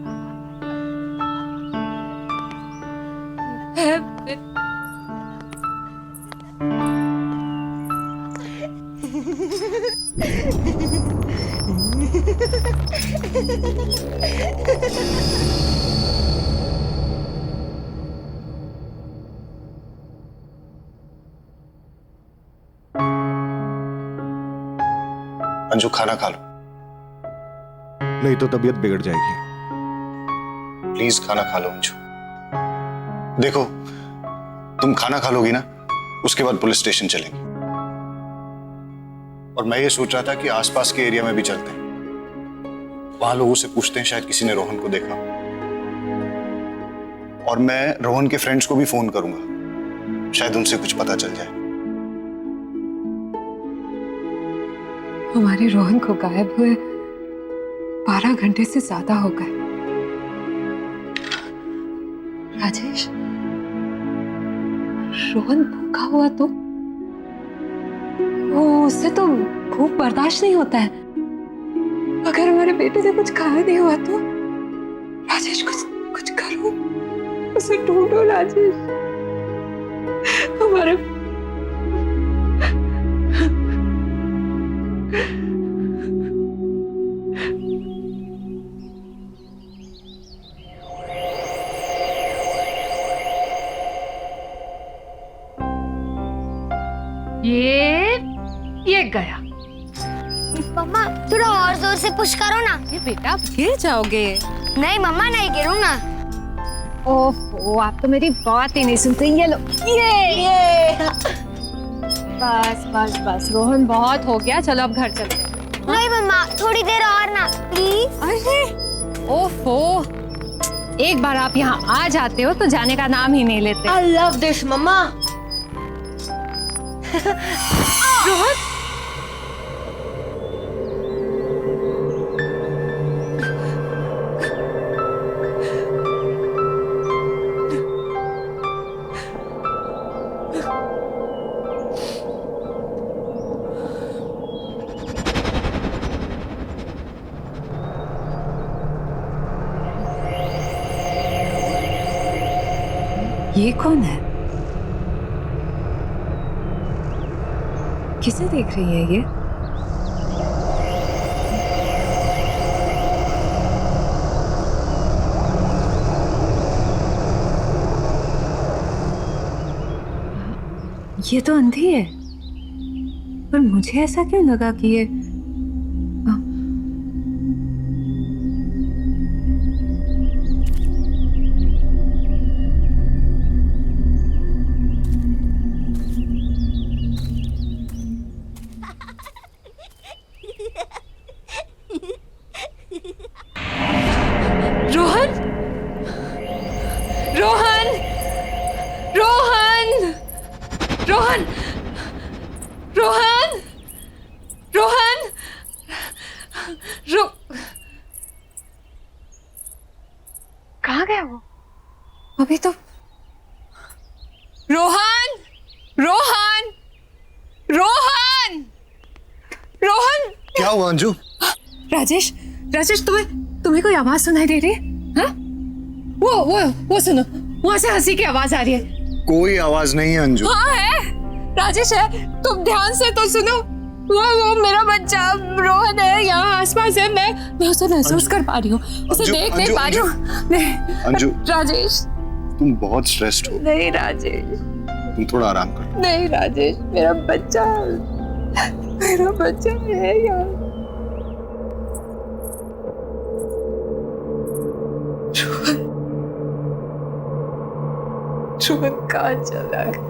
अंजू, खाना खा लो। नहीं तो तबीयत बिगड़ जाएगी। प्लीज खाना खा लो अंजू। देखो, तुम खाना खा लोगी ना, उसके बाद पुलिस स्टेशन चलेंगे। और मैं ये सोच रहा था कि आसपास के एरिया में भी चलते हैं, वहां लोगों से पूछते हैं, शायद किसी ने रोहन को देखा। और मैं रोहन के फ्रेंड्स को भी फोन करूंगा, शायद उनसे कुछ पता चल जाए। हमारे रोहन को गायब हुए 12 घंटे से ज्यादा हो गए। राजेश, रोहन भूखा हुआ तो उससे तो भूख बर्दाश्त नहीं होता है। अगर हमारे बेटे से कुछ खाया नहीं हुआ तो राजेश, कुछ करो, उसे ढूंढो राजेश। हमारे ये गया। मम्मा थोड़ा और जोर से पुश करो ना। ये बेटा, गिर जाओगे। नहीं मम्मा, नहीं गिरूंगा। ओहो, आप तो मेरी बात ही नहीं सुनते। ये लो, ये बस बस बस, रोहन बहुत हो गया, चलो अब घर चलते हैं। नहीं मम्मा, थोड़ी देर और ना प्लीज। अरे ओफो, एक बार आप यहाँ आ जाते हो तो जाने का नाम ही नहीं लेते। I love this मम्मा। रोहन, ये कौन है? किसे देख रही है ये? ये तो अंधी है, पर मुझे ऐसा क्यों लगा कि ये कहाँ गया वो? अभी तो रोहन, रोहन, रोहन, रोहन। क्या हुआ अंजू? राजेश, राजेश, तुम्हें कोई आवाज सुनाई दे रही है? हाँ? वो सुनो, वहां से हंसी की आवाज आ रही है। कोई आवाज नहीं है अंजू। हाँ है, राजेश है, तुम ध्यान से तो सुनो। वो मेरा बच्चा रोहन है, यहाँ आसपास है। मैं उसे महसूस कर पा रही हूँ, उसे देख नहीं पा रही हूँ। अंजू, राजेश, तुम बहुत स्ट्रेस्ड हो। नहीं राजेश, तुम थोड़ा आराम करो। नहीं राजेश, मेरा बच्चा है यहाँ। रोहन कहाँ चला गया?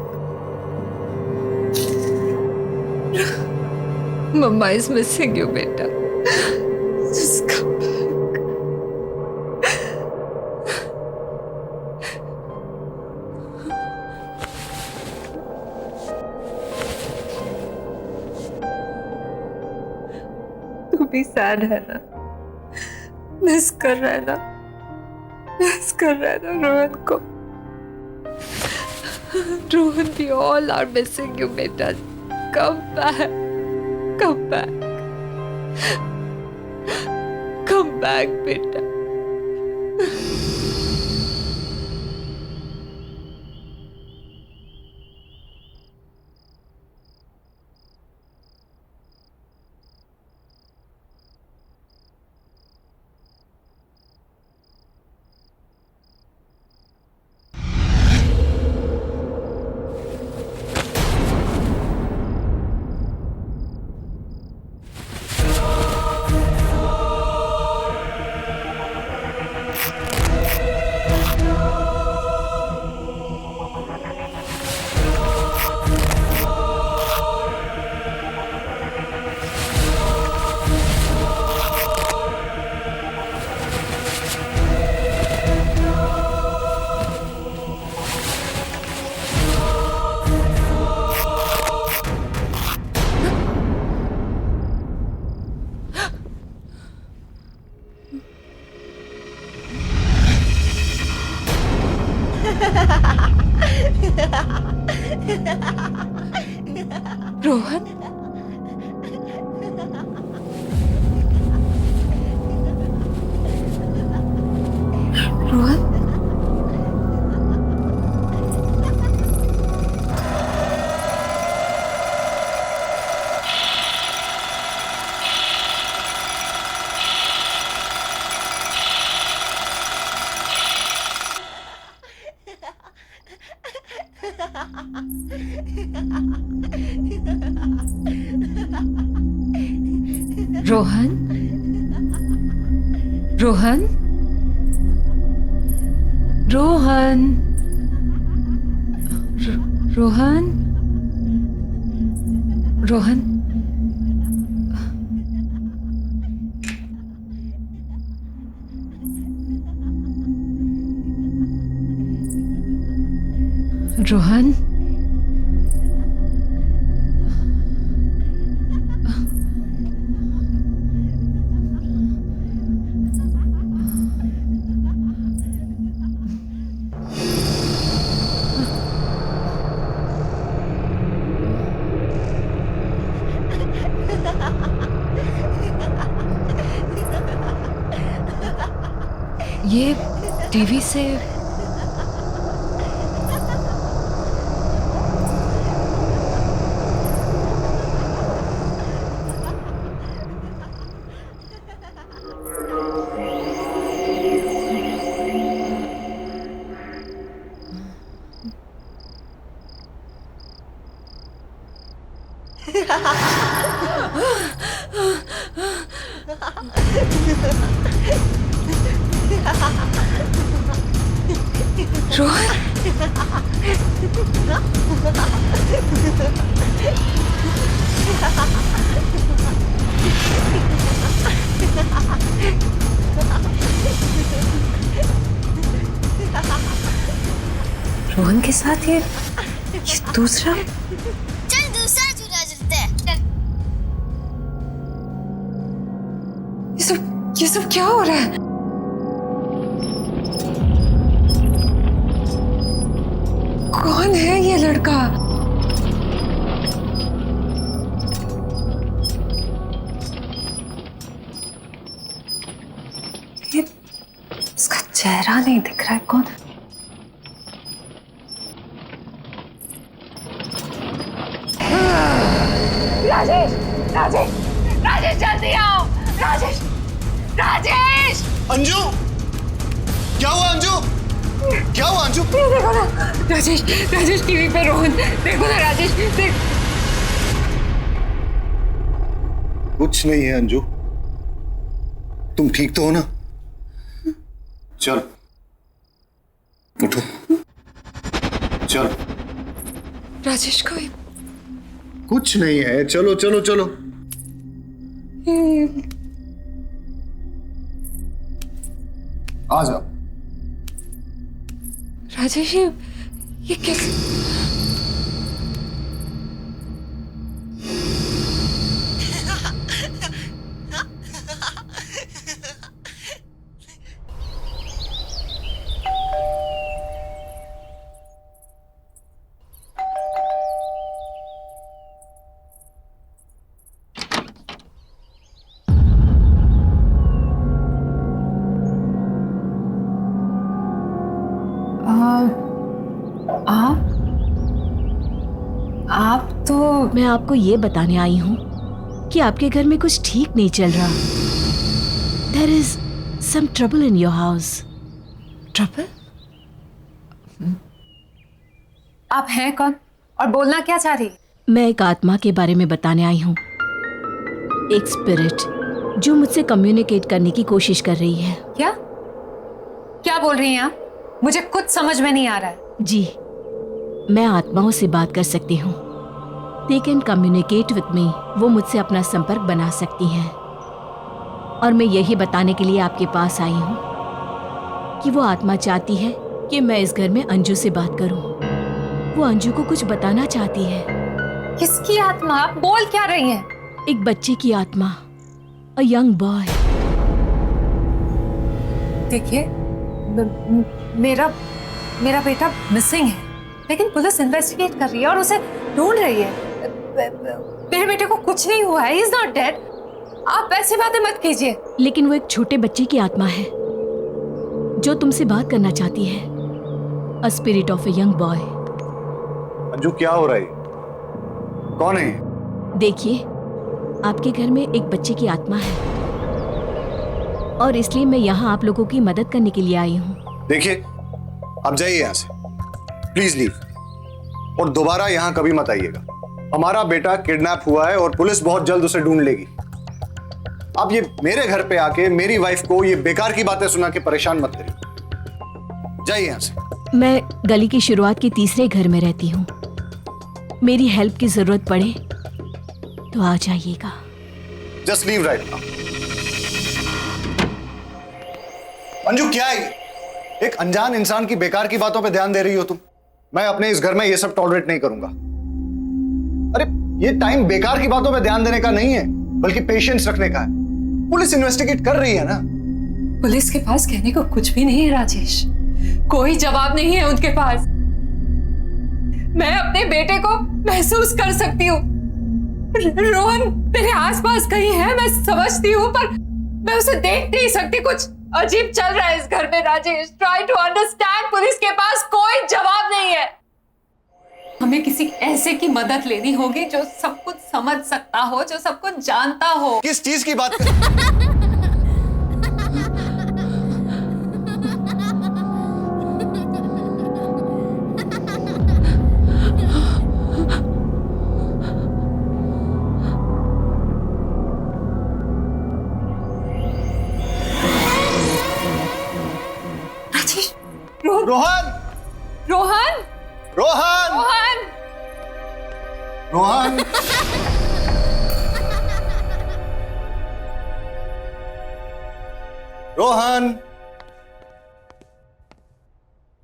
मम्मा इज मिसिंग यू बेटा। Just come back. तू भी सैड है ना? मिस कर रहा है ना? मिस कर रहा है ना रोहन को? Rohan, we all are missing you बेटा। Come back. Come back. Come back बेटा। रोहन, रोहन, रोहन, रोहन, रोहन, रोहन, रोहन, रोहन, ये टीवी से रोहन के साथ ये दूसरा। चल दूसरा झूला झूलते हैं। ये सब क्या हो रहा है? कौन है ये लड़का? ये इसका चेहरा नहीं दिख रहा है, कौन है? राजेश, राजेश, राजेश जल्दी आओ। राजेश, राजेश। अंजू, क्या हुआ अंजू? क्या हुआ अंजू? देखो ना राजेश, राजेश टीवी पे रोहन, देखो ना राजेश, देख। कुछ नहीं है अंजू, तुम ठीक तो हो ना? चल उठो। चलो। राजेश को कुछ नहीं है, चलो चलो चलो। आ जाओ। राजेश ये कैसे? आप तो मैं आपको ये बताने आई हूँ कि आपके घर में कुछ ठीक नहीं चल रहा। There is some trouble in your house. Trouble? आप हैं कौन और बोलना क्या चाह रही? मैं एक आत्मा के बारे में बताने आई हूँ, एक स्पिरिट जो मुझसे कम्युनिकेट करने की कोशिश कर रही है। क्या क्या बोल रही हैं आप? मुझे कुछ समझ में नहीं आ रहा है। जी, मैं आत्माओं से बात कर सकती हूँ। They can communicate with me. वो मुझसे अपना संपर्क बना सकती हैं। और मैं यही बताने के लिए आपके पास आई हूँ कि वो आत्मा चाहती है कि मैं इस घर में अंजू से बात करूँ। वो अंजू को कुछ बताना चाहती है। किसकी आत्मा? आप बोल क्या रही हैं? एक बच्चे की आत्मा, a young boy. देखिए, मेरा बेटा मिसिंग है, लेकिन पुलिस इन्वेस्टिगेट कर रही है और उसे ढूंढ रही है। मेरे बेटे को कुछ नहीं हुआ है, he is not dead. आप ऐसी बातें मत कीजिए। लेकिन वो एक छोटे बच्चे की आत्मा है जो तुमसे बात करना चाहती है। A spirit of a young boy. Anju क्या हो रहा है? कौन है? देखिए, आपके घर में एक बच्चे की आत्मा है और इसलिए मैं यहाँ आप लोगों की मदद करने के लिए आई हूँ। देखिए, आप जाइए यहाँ से, प्लीज लीव, और दोबारा यहाँ कभी मत आइएगा। हमारा बेटा किडनैप हुआ है और पुलिस बहुत जल्द उसे ढूंढ लेगी। आप ये मेरे घर पे आके मेरी वाइफ को ये बेकार की बातें सुना के परेशान मत करिए। जाइए यहाँ से। मैं गली की शुरुआत के तीसरे घर में रहती हूँ। मेरी हेल्प की जरूरत पड़े तो आ जाइएगा। Just leave right now. Anju क्या है? एक अनजान इंसान की बेकार की बातों पे ध्यान दे रही हो तुम। मैं अपने इस घर में ये सब टॉलरेट नहीं करूंगा। अरे ये टाइम बेकार की बातों पे ध्यान देने का नहीं है, बल्कि पेशेंस रखने का है। पुलिस इन्वेस्टिगेट कर रही है ना। पुलिस के पास कहने को कुछ भी नहीं है राजेश, कोई जवाब नहीं है उनके पास। मैं अपने बेटे को महसूस कर सकती हूँ। रोहन मेरे आसपास कहीं है, मैं समझती हूँ, पर मैं उसे देख नहीं सकती। कुछ अजीब चल रहा है इस घर में Rajesh. Try to understand. Police के पास कोई जवाब नहीं है। हमें किसी ऐसे की मदद लेनी होगी जो सब कुछ समझ सकता हो, जो सब कुछ जानता हो। किस चीज की बात रोहन रोहन रोहन रोहन रोहन रोहन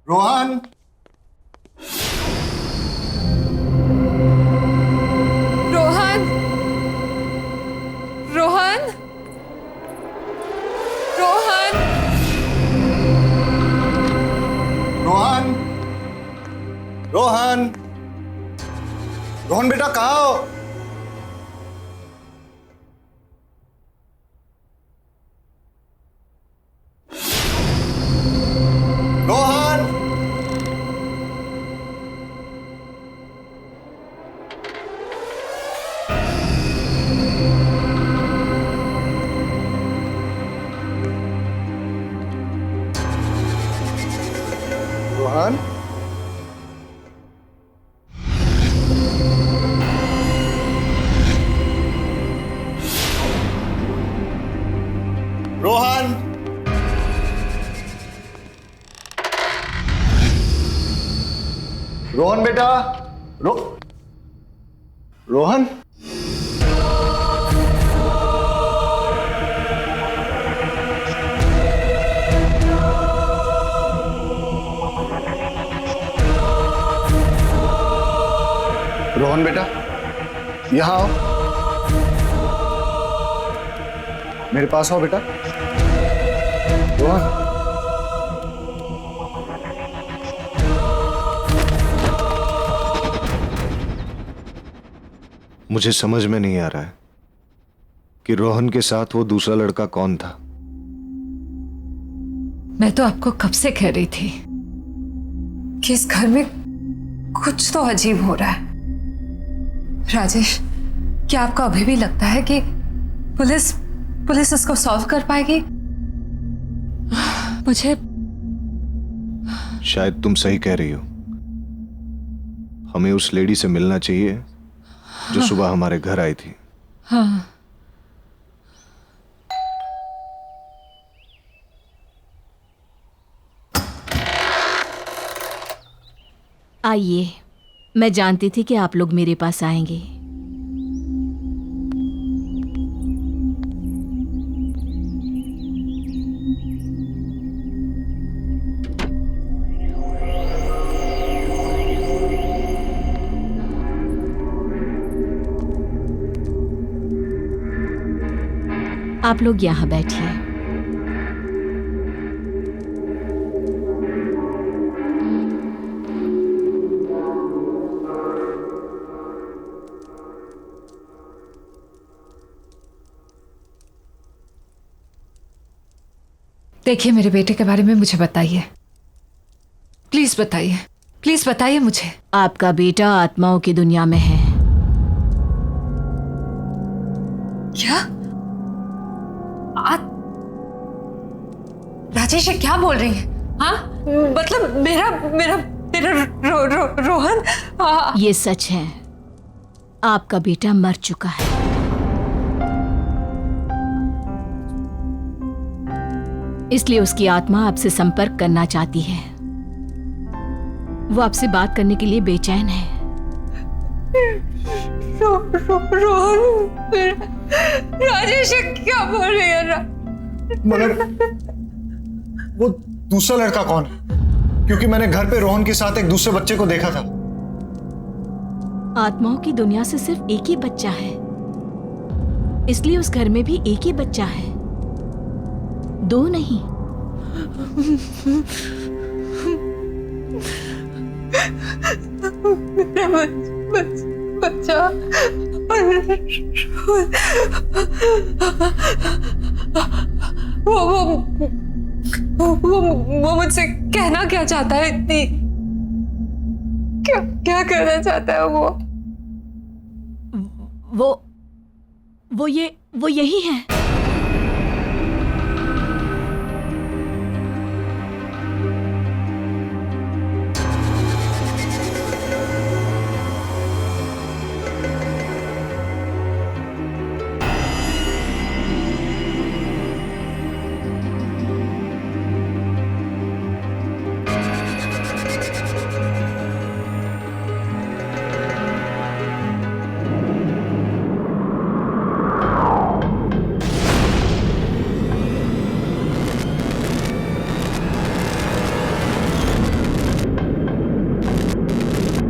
रोहन रोहन रोहन रोहन रोहन रोहन रोहन बेटा कहाँ हो? रोहन रोहन रोहन रोहन बेटा, रोहन। रोहन बेटा, यहां आओ, मेरे पास आओ बेटा। रोहन, मुझे समझ में नहीं आ रहा है कि रोहन के साथ वो दूसरा लड़का कौन था। मैं तो आपको कब से कह रही थी कि इस घर में कुछ तो अजीब हो रहा है। राजेश, क्या आपको अभी भी लगता है कि पुलिस इसको सॉल्व कर पाएगी? मुझे शायद तुम सही कह रही हो। हमें उस लेडी से मिलना चाहिए जो सुबह हमारे घर आई थी। हाँ। आइए, मैं जानती थी कि आप लोग मेरे पास आएंगे। आप लोग यहाँ बैठिए। देखिए, मेरे बेटे के बारे में मुझे बताइए, प्लीज बताइए, प्लीज बताइए मुझे। आपका बेटा आत्माओं की दुनिया में है। क्या? राजेश, ये क्या बोल रही है? हाँ, मतलब मेरा मेरा मेरा रोहन। ये सच है, आपका बेटा मर चुका है। इसलिए उसकी आत्मा आपसे संपर्क करना चाहती है। वो आपसे बात करने के लिए बेचैन है। रोहन, राजेश क्या बोल रही है? मगर वो दूसरा लड़का कौन है? क्योंकि मैंने घर पे रोहन के साथ एक दूसरे बच्चे को देखा था। आत्माओं की दुनिया से सिर्फ एक ही बच्चा है, इसलिए उस घर में भी एक ही बच्चा है, दो नहीं। मेरा बच्चा वो मुझसे कहना क्या चाहता है? इतनी क्या कहना चाहता है वो यही है।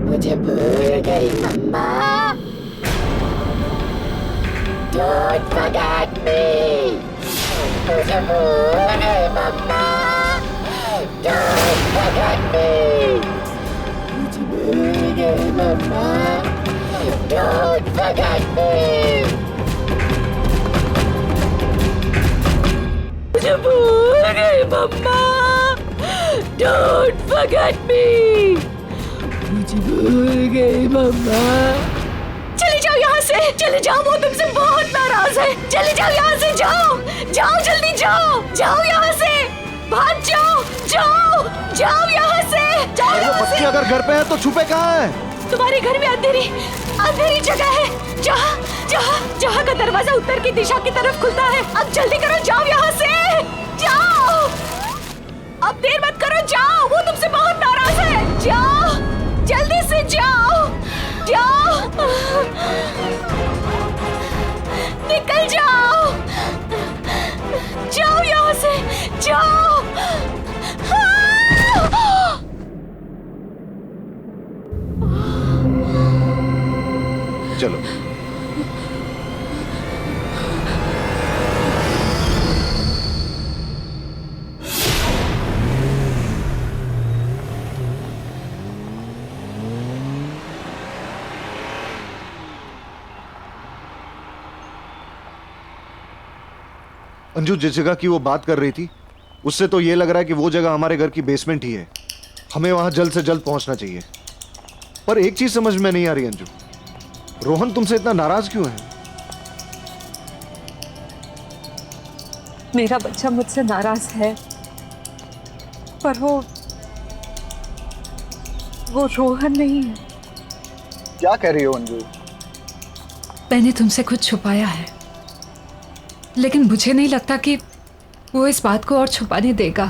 मुझे भूल गई मम्मा। Don't forget me। मुझे भूल गई मम्मा। Don't forget me। मुझे भूल गई मम्मा। Don't forget me। मुझे भूल गई मम्मा। Don't forget me। मुझे भूल गई मम्मा। चले जाओ यहाँ से, चले जाओ, वो तुमसे बहुत नाराज है। चले जाओ यहाँ से, जाओ जाओ, जल्दी जाओ, जाओ यहाँ से, भाग जाओ, जाओ जाओ यहाँ से, जाओ यहाँ से। बच्चे अगर घर पे है तो छुपे कहाँ है? तुम्हारे घर में अंधेरी जगह है, जहाँ का दरवाजा उत्तर की दिशा की तरफ खुलता है। अब जल्दी करो, जाओ यहाँ से, जाओ, अब देर मत करो, जाओ, वो तुमसे बहुत नाराज है, जाओ जल्दी से जाओ, जाओ, निकल जाओ, जाओ यहाँ से, जाओ। चलो। अंजू जिस जगह की वो बात कर रही थी उससे तो ये लग रहा है कि वो जगह हमारे घर की बेसमेंट ही है। हमें वहां जल्द से जल्द पहुंचना चाहिए। पर एक चीज समझ में नहीं आ रही अंजू, रोहन तुमसे इतना नाराज क्यों है? मेरा बच्चा मुझसे नाराज है, पर वो रोहन नहीं है। क्या कह रही हो अंजू? मैंने तुमसे कुछ छुपाया है, लेकिन मुझे नहीं लगता कि वो इस बात को और छुपाने देगा।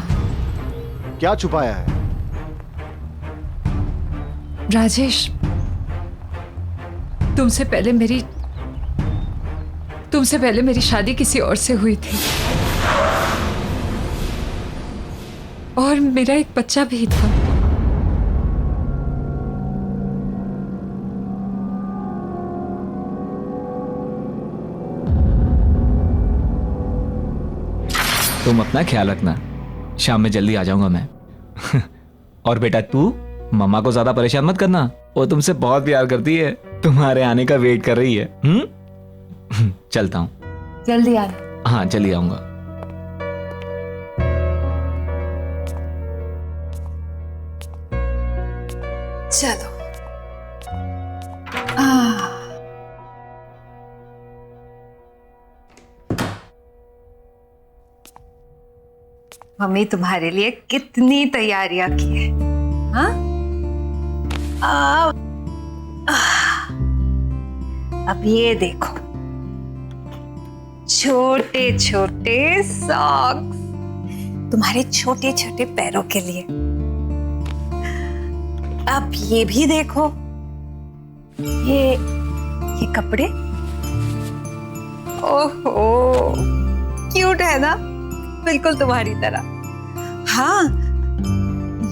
क्या छुपाया है? राजेश, तुमसे पहले मेरी शादी किसी और से हुई थी और मेरा एक बच्चा भी था। तुम अपना ख्याल रखना, शाम में जल्दी आ जाऊंगा मैं। और बेटा तू मम्मा को ज्यादा परेशान मत करना, वो तुमसे बहुत प्यार करती है, तुम्हारे आने का वेट कर रही है। चलता हूँ। जल्दी आना। हाँ जल्दी आऊंगा। चलो। मम्मी तुम्हारे लिए कितनी तैयारियां की है। हाँ? अब ये देखो, छोटे छोटे सॉक्स तुम्हारे छोटे छोटे पैरों के लिए। अब ये भी देखो, ये कपड़े। ओहो, क्यूट है ना, बिल्कुल तुम्हारी तरह। हाँ,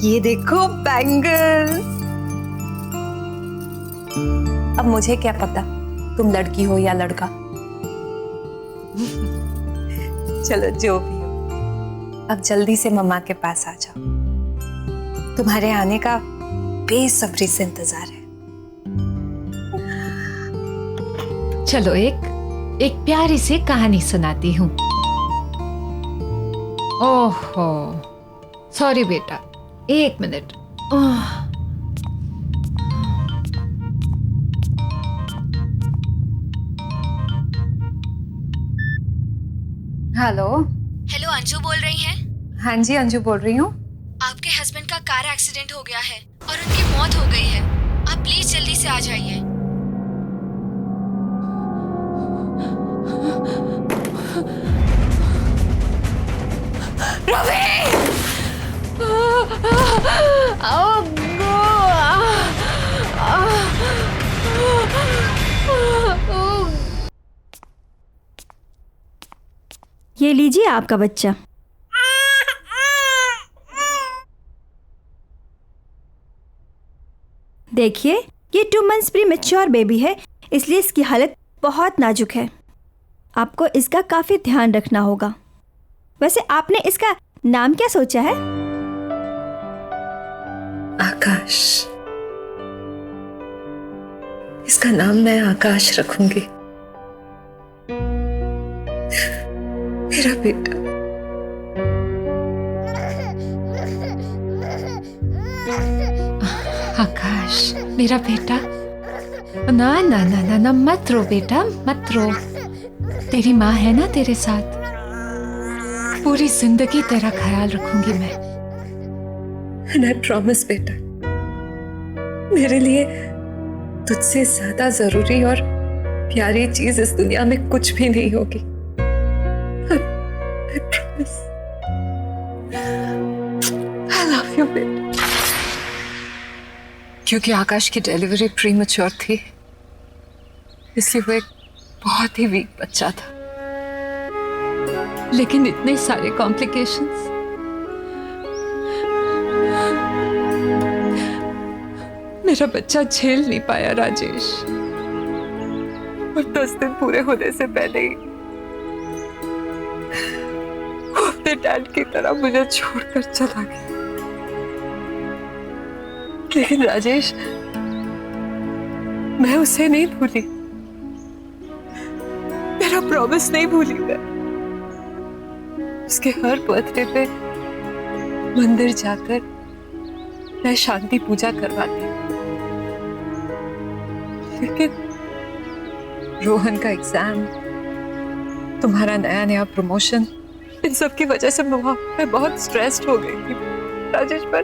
ये देखो बैंगल्स। अब मुझे क्या पता तुम लड़की हो या लड़का। चलो जो भी हो, अब जल्दी से मम्मा के पास आ जाओ। तुम्हारे आने का बेसब्री से इंतजार है। चलो एक प्यारी सी कहानी सुनाती हूँ। ओहो, सॉरी बेटा, एक मिनट। हेलो। हेलो, अंजू बोल रही हैं? हाँ जी, अंजू बोल रही हूँ। आपके हस्बैंड का कार एक्सीडेंट हो गया है और उनकी मौत हो गई है। आप प्लीज जल्दी से आ जाइए। ये लीजिए आपका बच्चा। देखिए, ये 2 मंथ्स प्रीमैच्योर बेबी है, इसलिए इसकी हालत बहुत नाजुक है। आपको इसका काफी ध्यान रखना होगा। वैसे आपने इसका नाम क्या सोचा है? आकाश। इसका नाम मैं आकाश रखूंगी। मेरा बेटा। आकाश, मेरा बेटा। ना ना ना ना ना, मत रो बेटा, मत रो। तेरी माँ है ना तेरे साथ, पूरी जिंदगी तेरा ख्याल रखूंगी मैं। And I promise बेटा, मेरे लिए तुझसे ज्यादा जरूरी और प्यारी चीज इस दुनिया में कुछ भी नहीं होगी। I promise. I love you बेटा। क्योंकि आकाश की डिलीवरी प्रीमैच्योर थी, इसलिए वो एक बहुत ही वीक बच्चा था। लेकिन इतने सारे कॉम्प्लिकेशंस, मेरा बच्चा झेल नहीं पाया राजेश, और 10 दिन पूरे होने से पहले ही वो अपने डैड की तरह मुझे छोड़कर चला गया। लेकिन राजेश, मैं उसे नहीं भूली, मेरा प्रॉमिस नहीं भूली। मैं उसके हर बर्थडे पे मंदिर जाकर मैं शांति पूजा करवाती। लेकिन रोहन का एग्जाम, तुम्हारा नया नया प्रमोशन, इन सब की वजह से मैं बहुत स्ट्रेस्ड हो गई थी राजेश। पर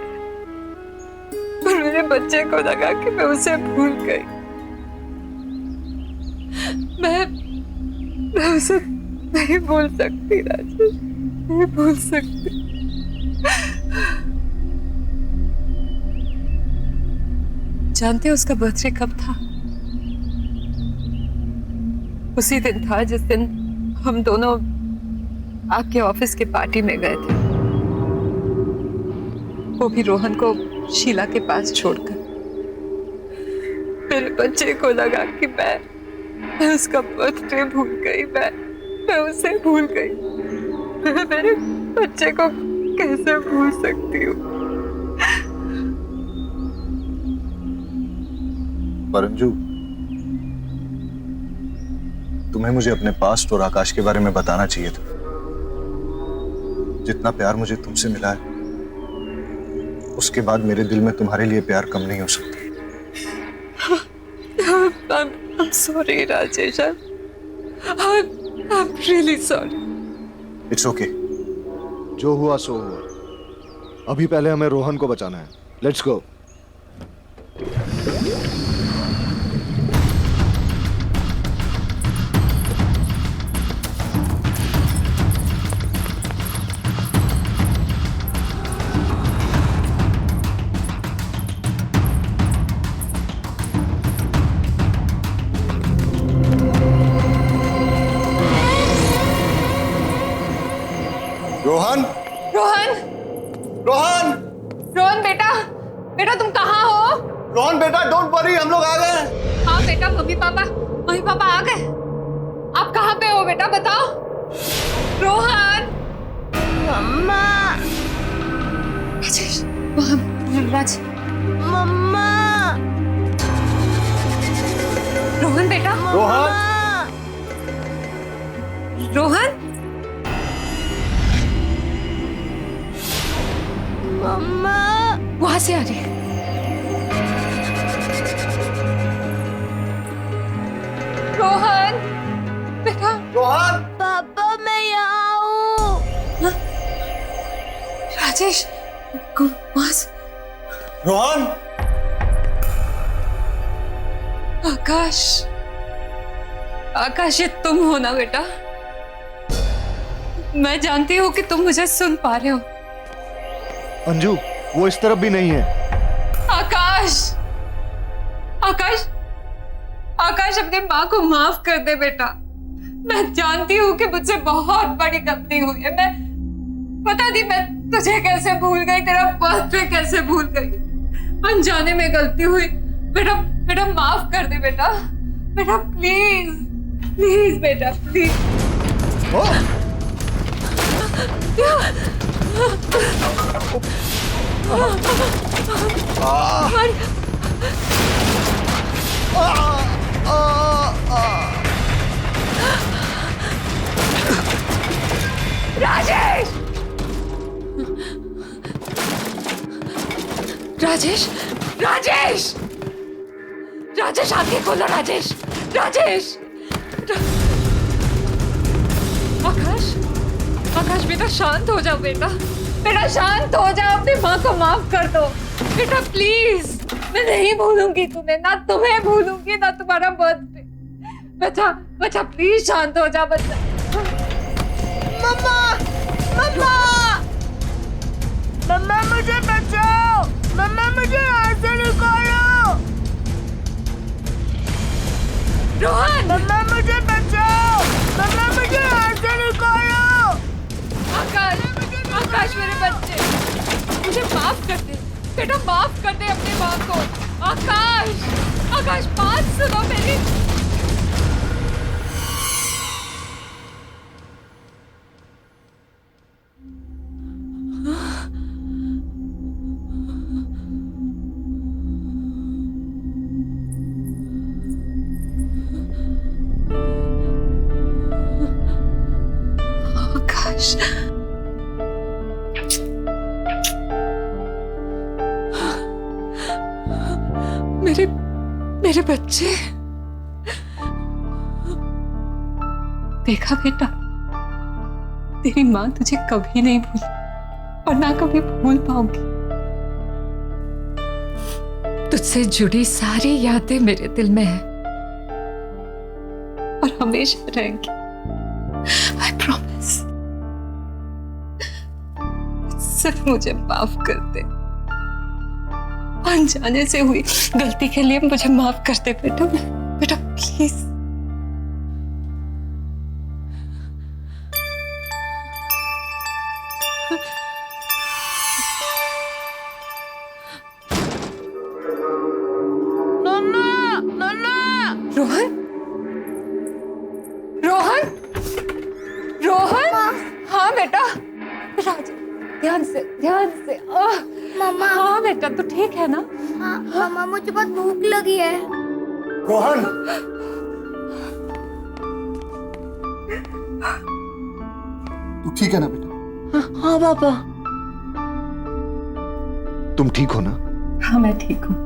मेरे बच्चे को लगा कि मैं उसे भूल गई। मैं उसे नहीं भूल सकती राजेश, नहीं भूल सकती। जानते हो उसका बर्थडे कब था? उसी दिन था जिस दिन हम दोनों आपके ऑफिस की पार्टी में गए थे, वो भी रोहन को शीला के पास छोड़कर। मेरे बच्चे को लगा कि मैं उसका बर्थडे भूल गई, मैं उसे भूल गई। मैं मेरे बच्चे को कैसे भूल सकती हूँ? पर अंजू, तुम्हें मुझे अपने पास्ट और आकाश के बारे में बताना चाहिए था। जितना प्यार मुझे तुमसे मिला है, उसके बाद मेरे दिल में तुम्हारे लिए प्यार कम नहीं हो सकता। I'm sorry, Rajesh. I'm really sorry. It's okay. जो हुआ सो हुआ। अभी पहले हमें रोहन को बचाना है। Let's go. रोहन, रोहन, रोहन, रोहन बेटा, बेटा तुम कहाँ हो? रोहन बेटा, डोंट वरी, हम लोग आ गए। हाँ बेटा, मम्मी पापा आ गए। आप कहाँ पे हो बेटा, बताओ। रोहन, मम्मा, राजेश, राज, मम्मा, रोहन बेटा, रोहन, रोहन, मम्मा, वहां से आ रही है। रोहन बेटा, रोहन, पापा मैं यहाँ हूँ। राजेश, रोहन, आकाश, आकाश, ये तुम हो ना बेटा? मैं जानती हूँ कि तुम मुझे सुन पा रहे हो। अंजू, वो इस तरफ भी नहीं है। आकाश, आकाश, आकाश, अपनी माँ को माफ कर दे बेटा। मैं जानती हूँ कि मुझसे बहुत बड़ी गलती हुई है। मैं पता नहीं मैं तुझे कैसे भूल गई, तेरा बर्थडे कैसे भूल गई। अनजाने में गलती हुई बेटा, बेटा माफ कर दे बेटा, बेटा प्लीज, प्लीज बेटा, प्लीज। राजेश, राजेश, राजेश, राजेश, आंखें खोलो राजेश, राजेश। आकाश, आकाश बेटा शांत हो जाओ बेटा, बेटा शांत हो जाओ, अपनी माँ को माफ कर दो बेटा प्लीज। मैं नहीं भूलूंगी तुम्हें, ना तुम्हें भूलूंगी, ना तुम्हारा बर्थडे। बच्चा, बच्चा प्लीज शांत हो जा बच्चा। मम्मा, मम्मा, मम्मा मुझे बचाओ, मम्मा मुझे यहाँ से निकालो। रोहन मम्मा मुझे बचाओ, मम्मा मुझे यहाँ से निकालो। आकाश, आकाश मेरे बच्चे, मुझे माफ कर दे बेटा, माफ कर दे अपनी माँ को। आकाश, आकाश बात सुनो मेरी। आकाश, मेरे बच्चे। देखा बेटा, तेरी माँ तुझे कभी नहीं भूली और ना कभी भूल पाऊंगी। तुझसे जुड़ी सारी यादें मेरे दिल में है और हमेशा रहेंगी। I promise। सिर्फ मुझे माफ कर दे, अनजाने से हुई गलती के लिए मुझे माफ कर दे बेटा, बेटा प्लीज। नन्ना, नन्ना। रोहन, रोहन, रोहन। हाँ बेटा, राज ध्यान से, ध्यान से। मम्मा। हाँ बेटा, तू ठीक है ना? हाँ मम्मा, मुझे बहुत भूख लगी है। रोहन, तू ठीक है ना बेटा? हाँ पापा। तुम ठीक हो ना? हाँ मैं ठीक हूँ।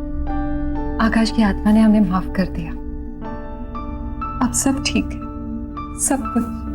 आकाश की आत्मा ने हमें माफ कर दिया। अब सब ठीक है, सब कुछ।